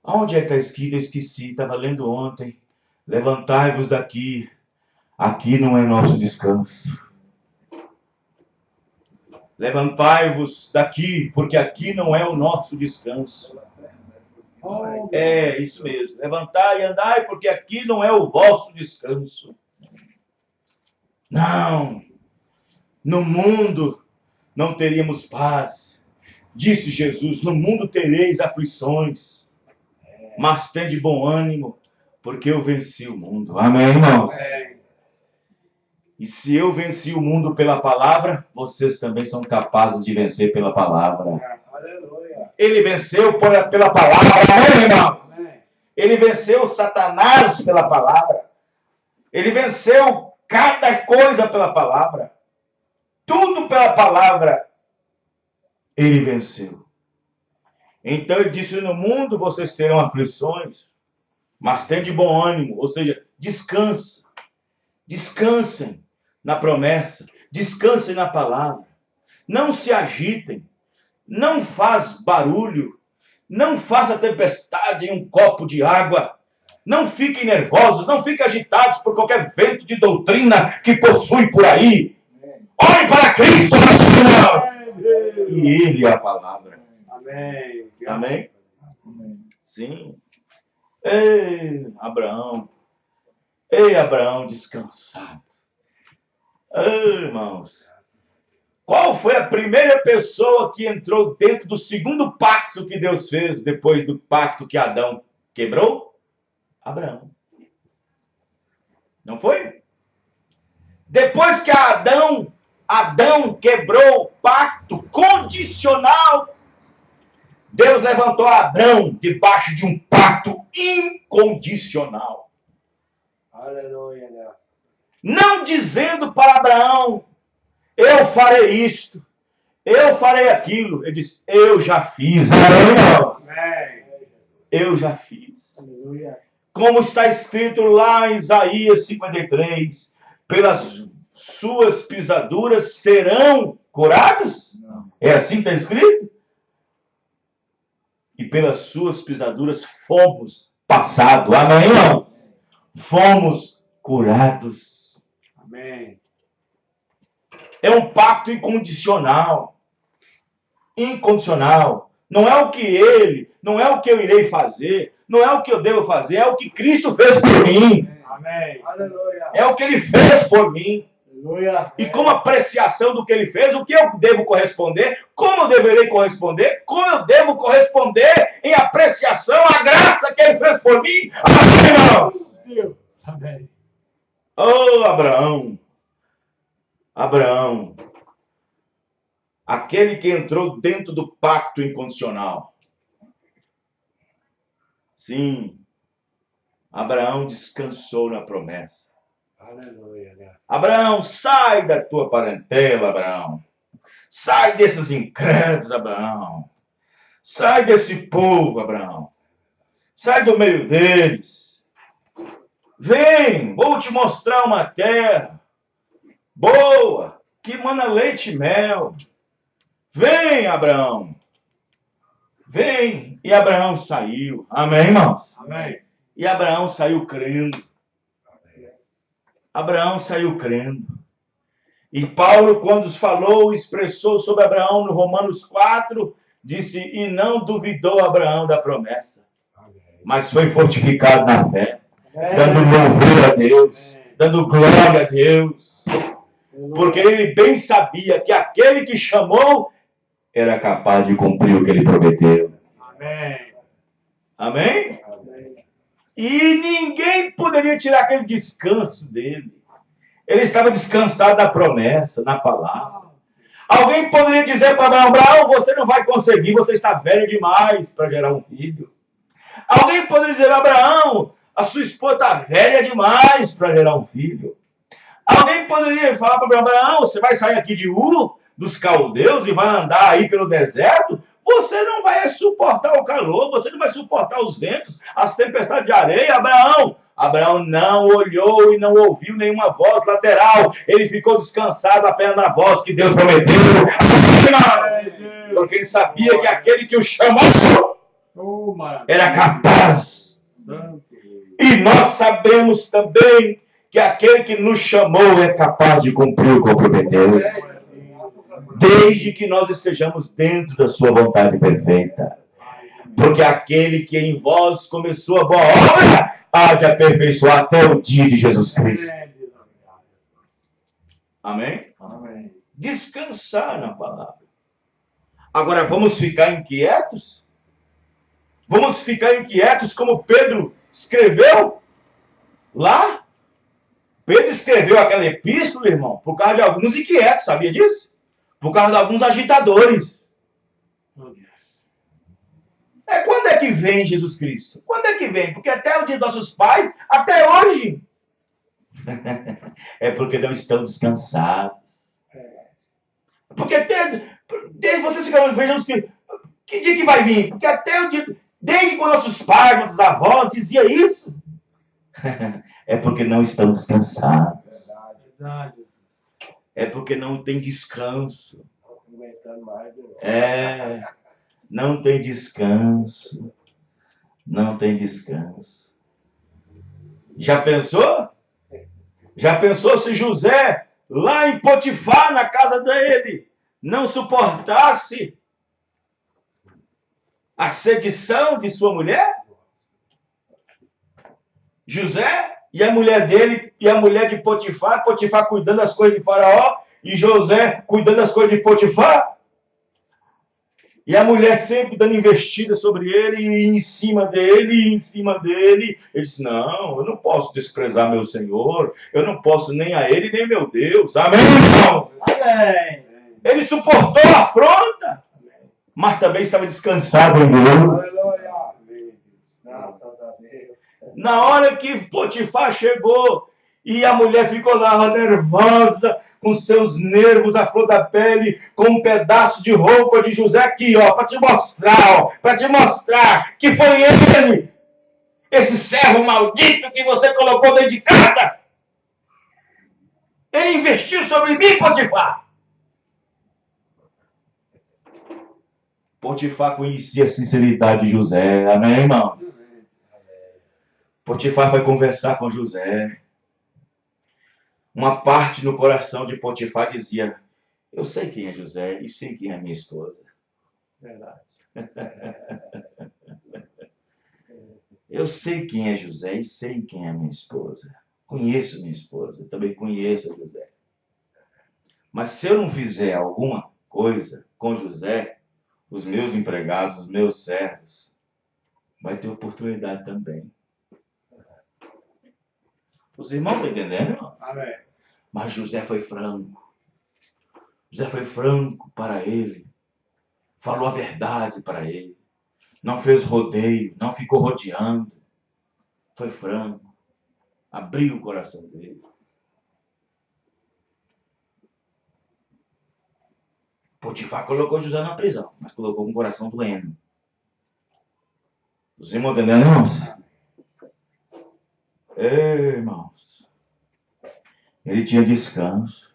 Speaker 2: Onde é que está escrito? Eu esqueci, estava lendo ontem. Levantai-vos daqui. Aqui não é nosso descanso. Levantai-vos daqui, porque aqui não é o nosso descanso. É, isso mesmo. Levantai e andai, porque aqui não é o vosso descanso. Não. No mundo não teríamos paz. Disse Jesus, no mundo tereis aflições. Mas tende bom ânimo, porque eu venci o mundo. Amém, irmãos? E se eu venci o mundo pela palavra, vocês também são capazes de vencer pela palavra.
Speaker 3: Aleluia.
Speaker 2: Ele venceu pela palavra, amém, irmão?
Speaker 3: Amém.
Speaker 2: Ele venceu Satanás pela palavra. Ele venceu cada coisa pela palavra. Tudo pela palavra, ele venceu. Então ele disse, no mundo vocês terão aflições, mas tem de bom ânimo, ou seja, descansa. Descansem na promessa, descansem na palavra. Não se agitem, não faz barulho, não faça tempestade em um copo de água. Não fiquem nervosos, não fiquem agitados por qualquer vento de doutrina que possui por aí. Olhe para Cristo, e Ele é a palavra.
Speaker 3: Amém.
Speaker 2: Amém? Sim. Ei, Abraão descansado. Ei, irmãos. Qual foi a primeira pessoa que entrou dentro do segundo pacto que Deus fez depois do pacto que Adão quebrou? Abraão. Não foi? Depois que Adão quebrou o pacto condicional, Deus levantou Adão debaixo de um pacto incondicional.
Speaker 3: Aleluia.
Speaker 2: Não dizendo para Abraão, eu farei isto, eu farei aquilo. Ele disse, eu já fiz.
Speaker 3: Amém.
Speaker 2: Eu já fiz.
Speaker 3: Aleluia.
Speaker 2: Como está escrito lá em Isaías 53, pelas suas pisaduras serão curados?
Speaker 1: Não.
Speaker 2: É assim que está escrito? E pelas suas pisaduras fomos passados. Amém, irmãos? Fomos curados.
Speaker 3: Amém.
Speaker 2: É um pacto incondicional. Incondicional. Não é o que não é o que eu irei fazer, não é o que eu devo fazer, é o que Cristo fez por mim.
Speaker 3: Amém. Aleluia.
Speaker 2: É o que Ele fez por mim.
Speaker 3: Aleluia.
Speaker 2: E como apreciação do que Ele fez, o que eu devo corresponder, como eu deverei corresponder, como eu devo corresponder em apreciação à graça que Ele fez por mim. Amém, irmãos?
Speaker 3: Deus. Amém.
Speaker 2: Oh, Abraão, aquele que entrou dentro do pacto incondicional. Sim, Abraão descansou na promessa.
Speaker 3: Aleluia.
Speaker 2: Abraão, sai da tua parentela, Abraão. Sai desses incrédulos, Abraão. Sai desse povo, Abraão. Sai do meio deles. Vem, vou te mostrar uma terra boa, que mana leite e mel. Vem, Abraão. Vem. E Abraão saiu. Amém, irmãos?
Speaker 3: Amém.
Speaker 2: E Abraão saiu crendo. Abraão saiu crendo. E Paulo, quando falou, expressou sobre Abraão no Romanos 4, disse, e não duvidou Abraão da promessa, mas foi fortificado na fé, dando louvor a Deus, dando glória a Deus, porque ele bem sabia que aquele que chamou era capaz de cumprir o que ele prometeu.
Speaker 3: Amém.
Speaker 2: Amém?
Speaker 3: Amém.
Speaker 2: E ninguém poderia tirar aquele descanso dele. Ele estava descansado na promessa, na palavra. Alguém poderia dizer para Abraão, Abraão, você não vai conseguir, você está velho demais para gerar um filho. Alguém poderia dizer, Abraão, a sua esposa está velha demais para gerar um filho. Alguém poderia falar para Abraão, você vai sair aqui de Ur, dos caldeus, e vai andar aí pelo deserto? Você não vai suportar o calor, você não vai suportar os ventos, as tempestades de areia, Abraão. Abraão não olhou e não ouviu nenhuma voz lateral. Ele ficou descansado apenas na voz que Deus prometeu. Porque ele sabia que aquele que o chamou era capaz. E nós sabemos também que aquele que nos chamou é capaz de cumprir o que prometeu. Desde que nós estejamos dentro da sua vontade perfeita. Porque aquele que em vós começou a boa obra há de aperfeiçoar até o dia de Jesus Cristo. Amém?
Speaker 3: Amém.
Speaker 2: Descansar na palavra. Agora, vamos ficar inquietos? Vamos ficar inquietos como Pedro escreveu lá? Pedro escreveu aquela epístola, irmão, por causa de alguns inquietos, sabia disso? Por causa de alguns agitadores. Quando é que vem Jesus Cristo? Quando é que vem? Porque até o dia dos nossos pais, até hoje. É porque não estão descansados. Porque até vocês ficam vejam que dia que vai vir? Porque até o dia, desde quando nossos pais, nossos avós diziam isso. É porque não estão descansados.
Speaker 3: Verdade.
Speaker 2: É porque não tem descanso. Não tem descanso. Não tem descanso. Já pensou? Já pensou se José, lá em Potifar, na casa dele, não suportasse a sedição de sua mulher? José e a mulher dele, e a mulher de Potifar, Potifar cuidando das coisas de Faraó, e José cuidando das coisas de Potifar. E a mulher sempre dando investida sobre ele, e em cima dele, e em cima dele. Ele disse, não, eu não posso desprezar meu Senhor, eu não posso nem a ele, nem meu Deus. Amém, irmão? Amém. Ele suportou a afronta, mas também estava descansado em Deus.
Speaker 3: Aleluia. Graças a Deus.
Speaker 2: Na hora que Potifar chegou, e a mulher ficou lá nervosa, com seus nervos à flor da pele, com um pedaço de roupa de José aqui, ó, para te mostrar que foi ele, esse servo maldito que você colocou dentro de casa. Ele investiu sobre mim, Potifar. Potifar conhecia a sinceridade de José, amém, irmãos? Potifar foi conversar com José. Uma parte no coração de Potifar dizia, eu sei quem é José e sei quem é minha esposa.
Speaker 3: Verdade.
Speaker 2: Eu sei quem é José e sei quem é minha esposa. Conheço minha esposa, também conheço a José. Mas se eu não fizer alguma coisa com José, os meus empregados, os meus servos, vai ter oportunidade também. Os irmãos estão entendendo, irmãos?
Speaker 3: Amém.
Speaker 2: Mas José foi franco. José foi franco para ele. Falou a verdade para ele. Não fez rodeio, não ficou rodeando. Foi franco. Abriu o coração dele. Potifar colocou José na prisão, mas colocou com o coração doendo. Os irmãos entendendo, irmãos? Irmãos. Ele tinha descanso.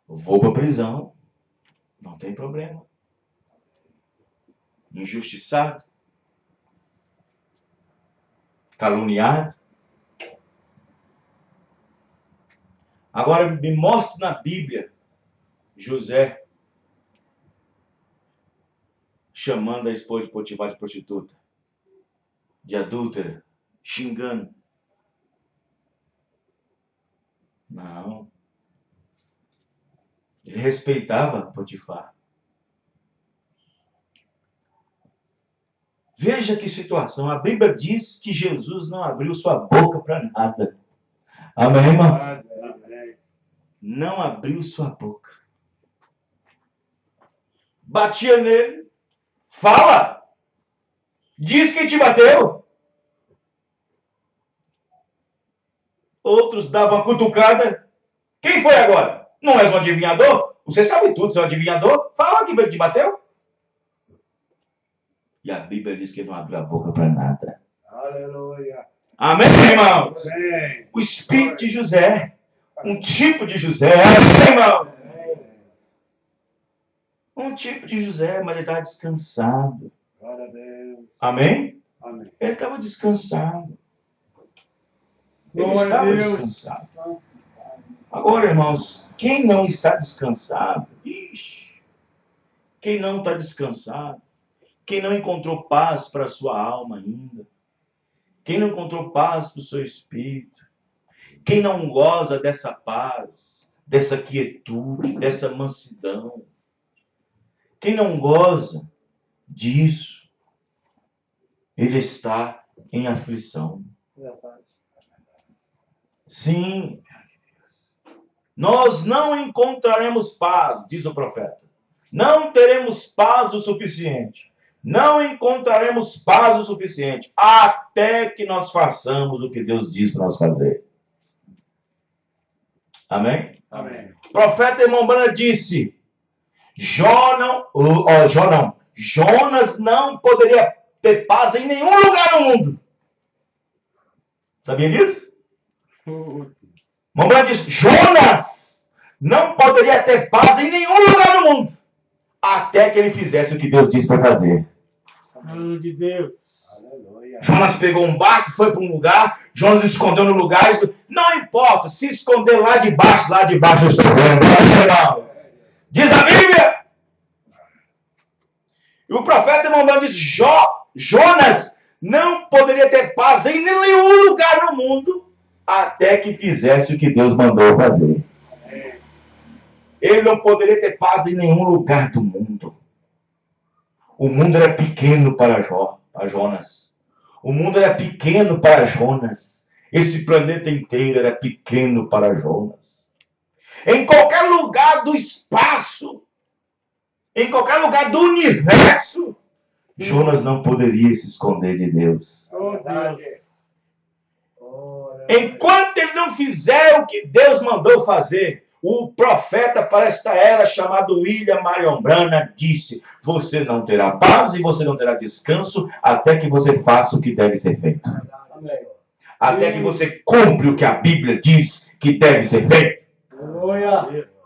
Speaker 2: Vou para a prisão. Não tem problema. Injustiçado. Caluniado. Agora me mostre na Bíblia José chamando a esposa de Potifar de prostituta, de adúltera, xingando. Não. Ele respeitava Potifar. Veja que situação. A Bíblia diz que Jesus não abriu sua boca para nada. Amém, irmão? Não abriu sua boca. Batia nele. Fala! Diz quem te bateu. Outros davam uma cutucada. Quem foi agora? Não és um adivinhador? Você sabe tudo, você é um adivinhador? Fala quem te bateu. E a Bíblia diz que ele não abriu a boca para nada.
Speaker 3: Aleluia.
Speaker 2: Amém, irmãos?
Speaker 3: Amém.
Speaker 2: O espírito de José. Um tipo de José. Amém, irmãos? Um tipo de José, mas ele estava descansado.
Speaker 3: Glória a Deus.
Speaker 2: Amém?
Speaker 3: Amém.
Speaker 2: Ele estava descansado. Ele
Speaker 3: Glória a
Speaker 2: estava
Speaker 3: Deus.
Speaker 2: descansado. Agora, irmãos, quem não está descansado, quem não está descansado, quem não encontrou paz para a sua alma ainda, quem não encontrou paz para o seu espírito, quem não goza dessa paz, dessa quietude, dessa mansidão, quem não goza disso, ele está em aflição. Sim. Nós não encontraremos paz, diz o profeta. Não teremos paz o suficiente. Não encontraremos paz o suficiente até que nós façamos o que Deus diz para nós fazer. Amém?
Speaker 3: Amém.
Speaker 2: O profeta irmão Branham disse, Jonas não poderia ter paz em nenhum lugar no mundo. Sabia disso? Mamãe diz, Jonas não poderia ter paz em nenhum lugar do mundo, até que ele fizesse o que Deus disse para fazer.
Speaker 3: Mano de Deus.
Speaker 2: Jonas pegou um barco, foi para um lugar, Jonas escondeu no lugar, não importa, se esconder lá de baixo eu estou vendo. Diz a Bíblia. E o profeta Mamãe diz, Jonas não poderia ter paz em nenhum lugar no mundo, até que fizesse o que Deus mandou fazer. Ele não poderia ter paz em nenhum lugar do mundo. O mundo era pequeno para Jonas. O mundo era pequeno para Jonas. Esse planeta inteiro era pequeno para Jonas. Em qualquer lugar do espaço, em qualquer lugar do universo, Jonas não poderia se esconder de Deus. Enquanto ele não fizer o que Deus mandou fazer, o profeta para esta era, chamado William Marion Branham, disse, você não terá paz e você não terá descanso até que você faça o que deve ser feito. Até que você cumpra o que a Bíblia diz que deve ser feito.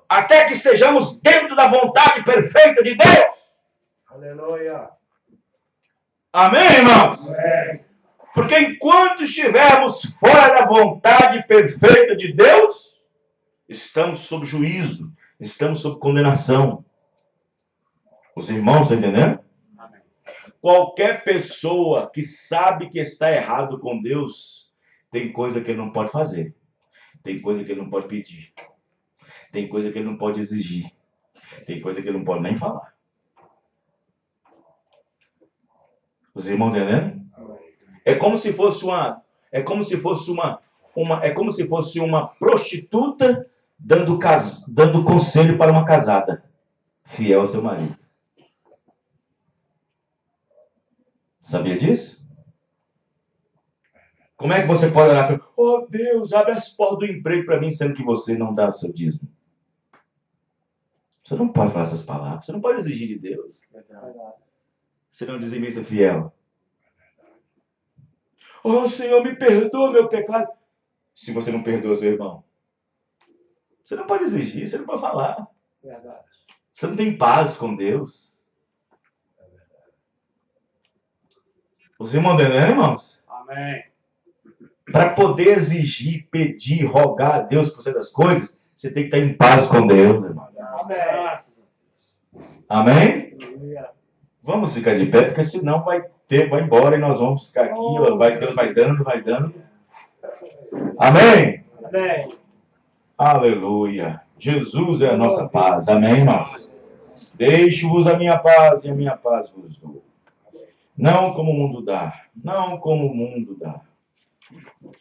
Speaker 2: Até que estejamos dentro da vontade perfeita de Deus.
Speaker 4: Aleluia.
Speaker 2: Amém, irmãos?
Speaker 4: Amém.
Speaker 2: Porque enquanto estivermos fora da vontade perfeita de Deus, estamos sob juízo, estamos sob condenação. Os irmãos estão entendendo?
Speaker 3: Amém.
Speaker 2: Qualquer pessoa que sabe que está errado com Deus, tem coisa que ele não pode fazer. Tem coisa que ele não pode pedir. Tem coisa que ele não pode exigir. Tem coisa que ele não pode nem falar. Os irmãos entendendo? É como se fosse uma prostituta dando conselho para uma casada fiel ao seu marido. Sabia disso? Como é que você pode orar para ele? Oh Deus, abre as portas do emprego para mim, sendo que você não dá o seu dízimo. Você não pode falar essas palavras. Você não pode exigir de Deus. Você não é um dizimista fiel. Oh Senhor, me perdoa meu pecado. Se você não perdoa seu irmão, você não pode exigir, você não pode falar. Você não tem paz com Deus. Os irmãos entendem, irmãos?
Speaker 3: Amém.
Speaker 2: Para poder exigir, pedir, rogar a Deus por certas coisas, você tem que estar em paz com Deus, irmãos.
Speaker 3: Amém.
Speaker 2: Amém? Vamos ficar de pé, porque senão vai embora e nós vamos ficar aqui. Deus vai dando. Amém?
Speaker 3: Amém.
Speaker 2: Aleluia. Jesus é a nossa paz. Amém, irmãos? Deixo-vos a minha paz e a minha paz vos dou. Não como o mundo dá. Não como o mundo dá.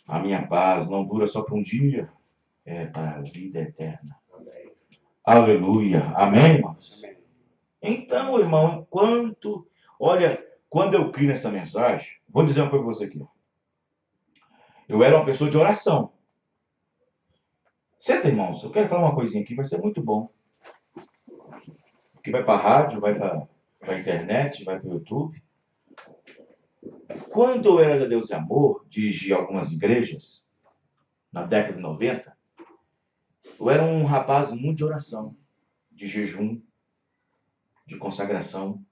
Speaker 2: A minha paz não dura só para um dia. É para a vida eterna. Aleluia. Amém, irmãos?
Speaker 3: Amém.
Speaker 2: Então, irmão, quando eu criei nessa mensagem, vou dizer uma coisa para você aqui. Eu era uma pessoa de oração. Senta, irmãos, eu quero falar uma coisinha aqui, vai ser muito bom. Que vai para a rádio, vai para a internet, vai para o YouTube. Quando eu era da Deus e Amor, dirigi algumas igrejas, na década de 90, eu era um rapaz muito de oração, de jejum, de consagração,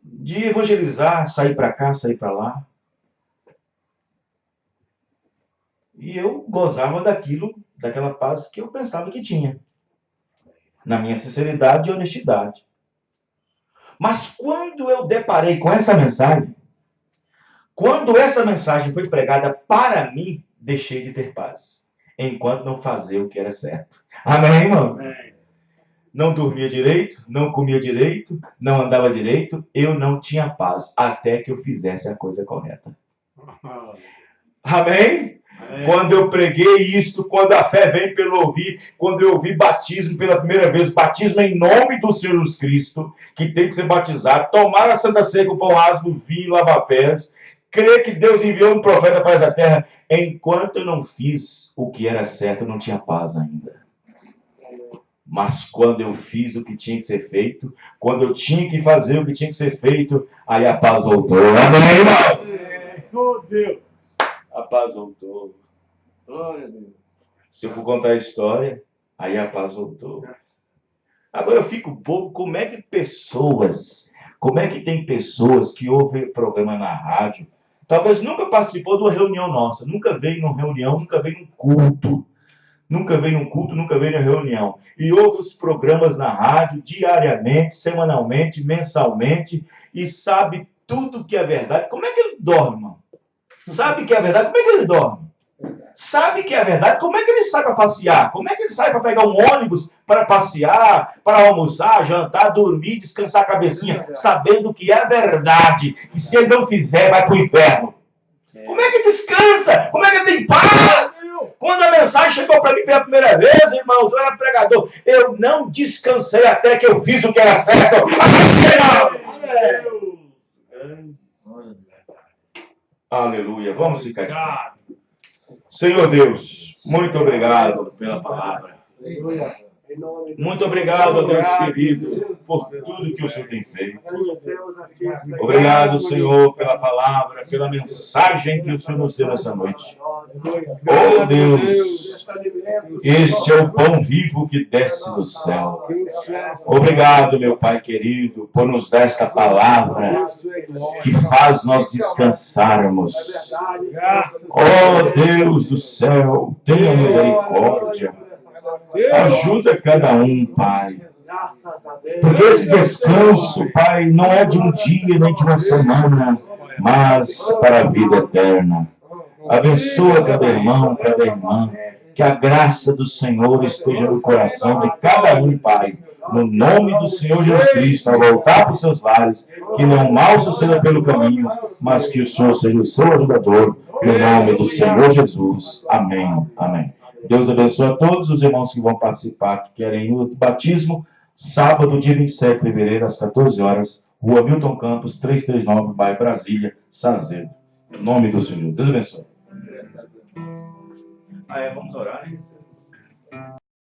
Speaker 2: de evangelizar, sair para cá, sair para lá. E eu gozava daquela paz que eu pensava que tinha, na minha sinceridade e honestidade. Mas quando eu deparei com essa mensagem, quando essa mensagem foi pregada para mim, deixei de ter paz, enquanto não fazia o que era certo. Amém, irmãos?
Speaker 3: Amém.
Speaker 2: Não dormia direito, não comia direito, não andava direito, eu não tinha paz, até que eu fizesse a coisa correta. Amém?
Speaker 3: Amém.
Speaker 2: Quando eu preguei isto, quando a fé vem pelo ouvir, quando eu ouvi batismo pela primeira vez, batismo em nome do Senhor Jesus Cristo, que tem que ser batizado, tomar a Santa Ceia com pão asmo, vinho e lava-pés, crer que Deus enviou um profeta para essa terra, enquanto eu não fiz o que era certo, eu não tinha paz ainda. Mas quando eu fiz o que tinha que ser feito, quando eu tinha que fazer o que tinha que ser feito, aí a paz voltou. Amém, irmão?
Speaker 3: Oh, Deus.
Speaker 2: A paz voltou.
Speaker 1: Glória a Deus.
Speaker 2: Se eu for contar a história, aí a paz voltou. Agora eu fico bobo, como é que tem pessoas que ouvem programa na rádio, talvez nunca participou de uma reunião nossa, nunca veio numa reunião, nunca veio num culto, nunca veio numa reunião, e ouve os programas na rádio diariamente, semanalmente, mensalmente, e sabe tudo que é verdade. Como é que ele dorme, irmão? Sabe que é verdade? Como é que ele dorme? Sabe que é verdade? Como é que ele sai para passear? Como é que ele sai para pegar um ônibus para passear, para almoçar, jantar, dormir, descansar a cabecinha, sabendo que é verdade? E se ele não fizer, vai para o inferno. Como é que descansa? Como é que tem paz? Quando a mensagem chegou para mim pela primeira vez, irmãos, eu era pregador, eu não descansei até que eu fiz o que era certo. Aleluia. Vamos ficar de pé. Senhor Deus, muito obrigado pela palavra. Muito obrigado, Deus querido, por tudo que o Senhor tem feito. Obrigado, Senhor, pela palavra, pela mensagem que o Senhor nos deu nessa noite. Oh, Deus, este é o pão vivo que desce do céu. Obrigado, meu Pai querido, por nos dar esta palavra que faz nós descansarmos. Oh, Deus do céu, tenha misericórdia. Ajuda cada um, Pai. Porque esse descanso, Pai, não é de um dia nem de uma semana, mas para a vida eterna. Abençoa cada irmão, cada irmã. Que a graça do Senhor esteja no coração de cada um, Pai. No nome do Senhor Jesus Cristo, ao voltar para os seus lares, que não mal suceda pelo caminho, mas que o Senhor seja o seu ajudador. Em nome do Senhor Jesus. Amém. Amém. Deus abençoe a todos os irmãos que vão participar, que querem o batismo, sábado, dia 27 de fevereiro, às 14 horas, Rua Milton Campos, 339, bairro Brasília, Sazedo. Em nome do Senhor. Deus abençoe. Vamos orar, né?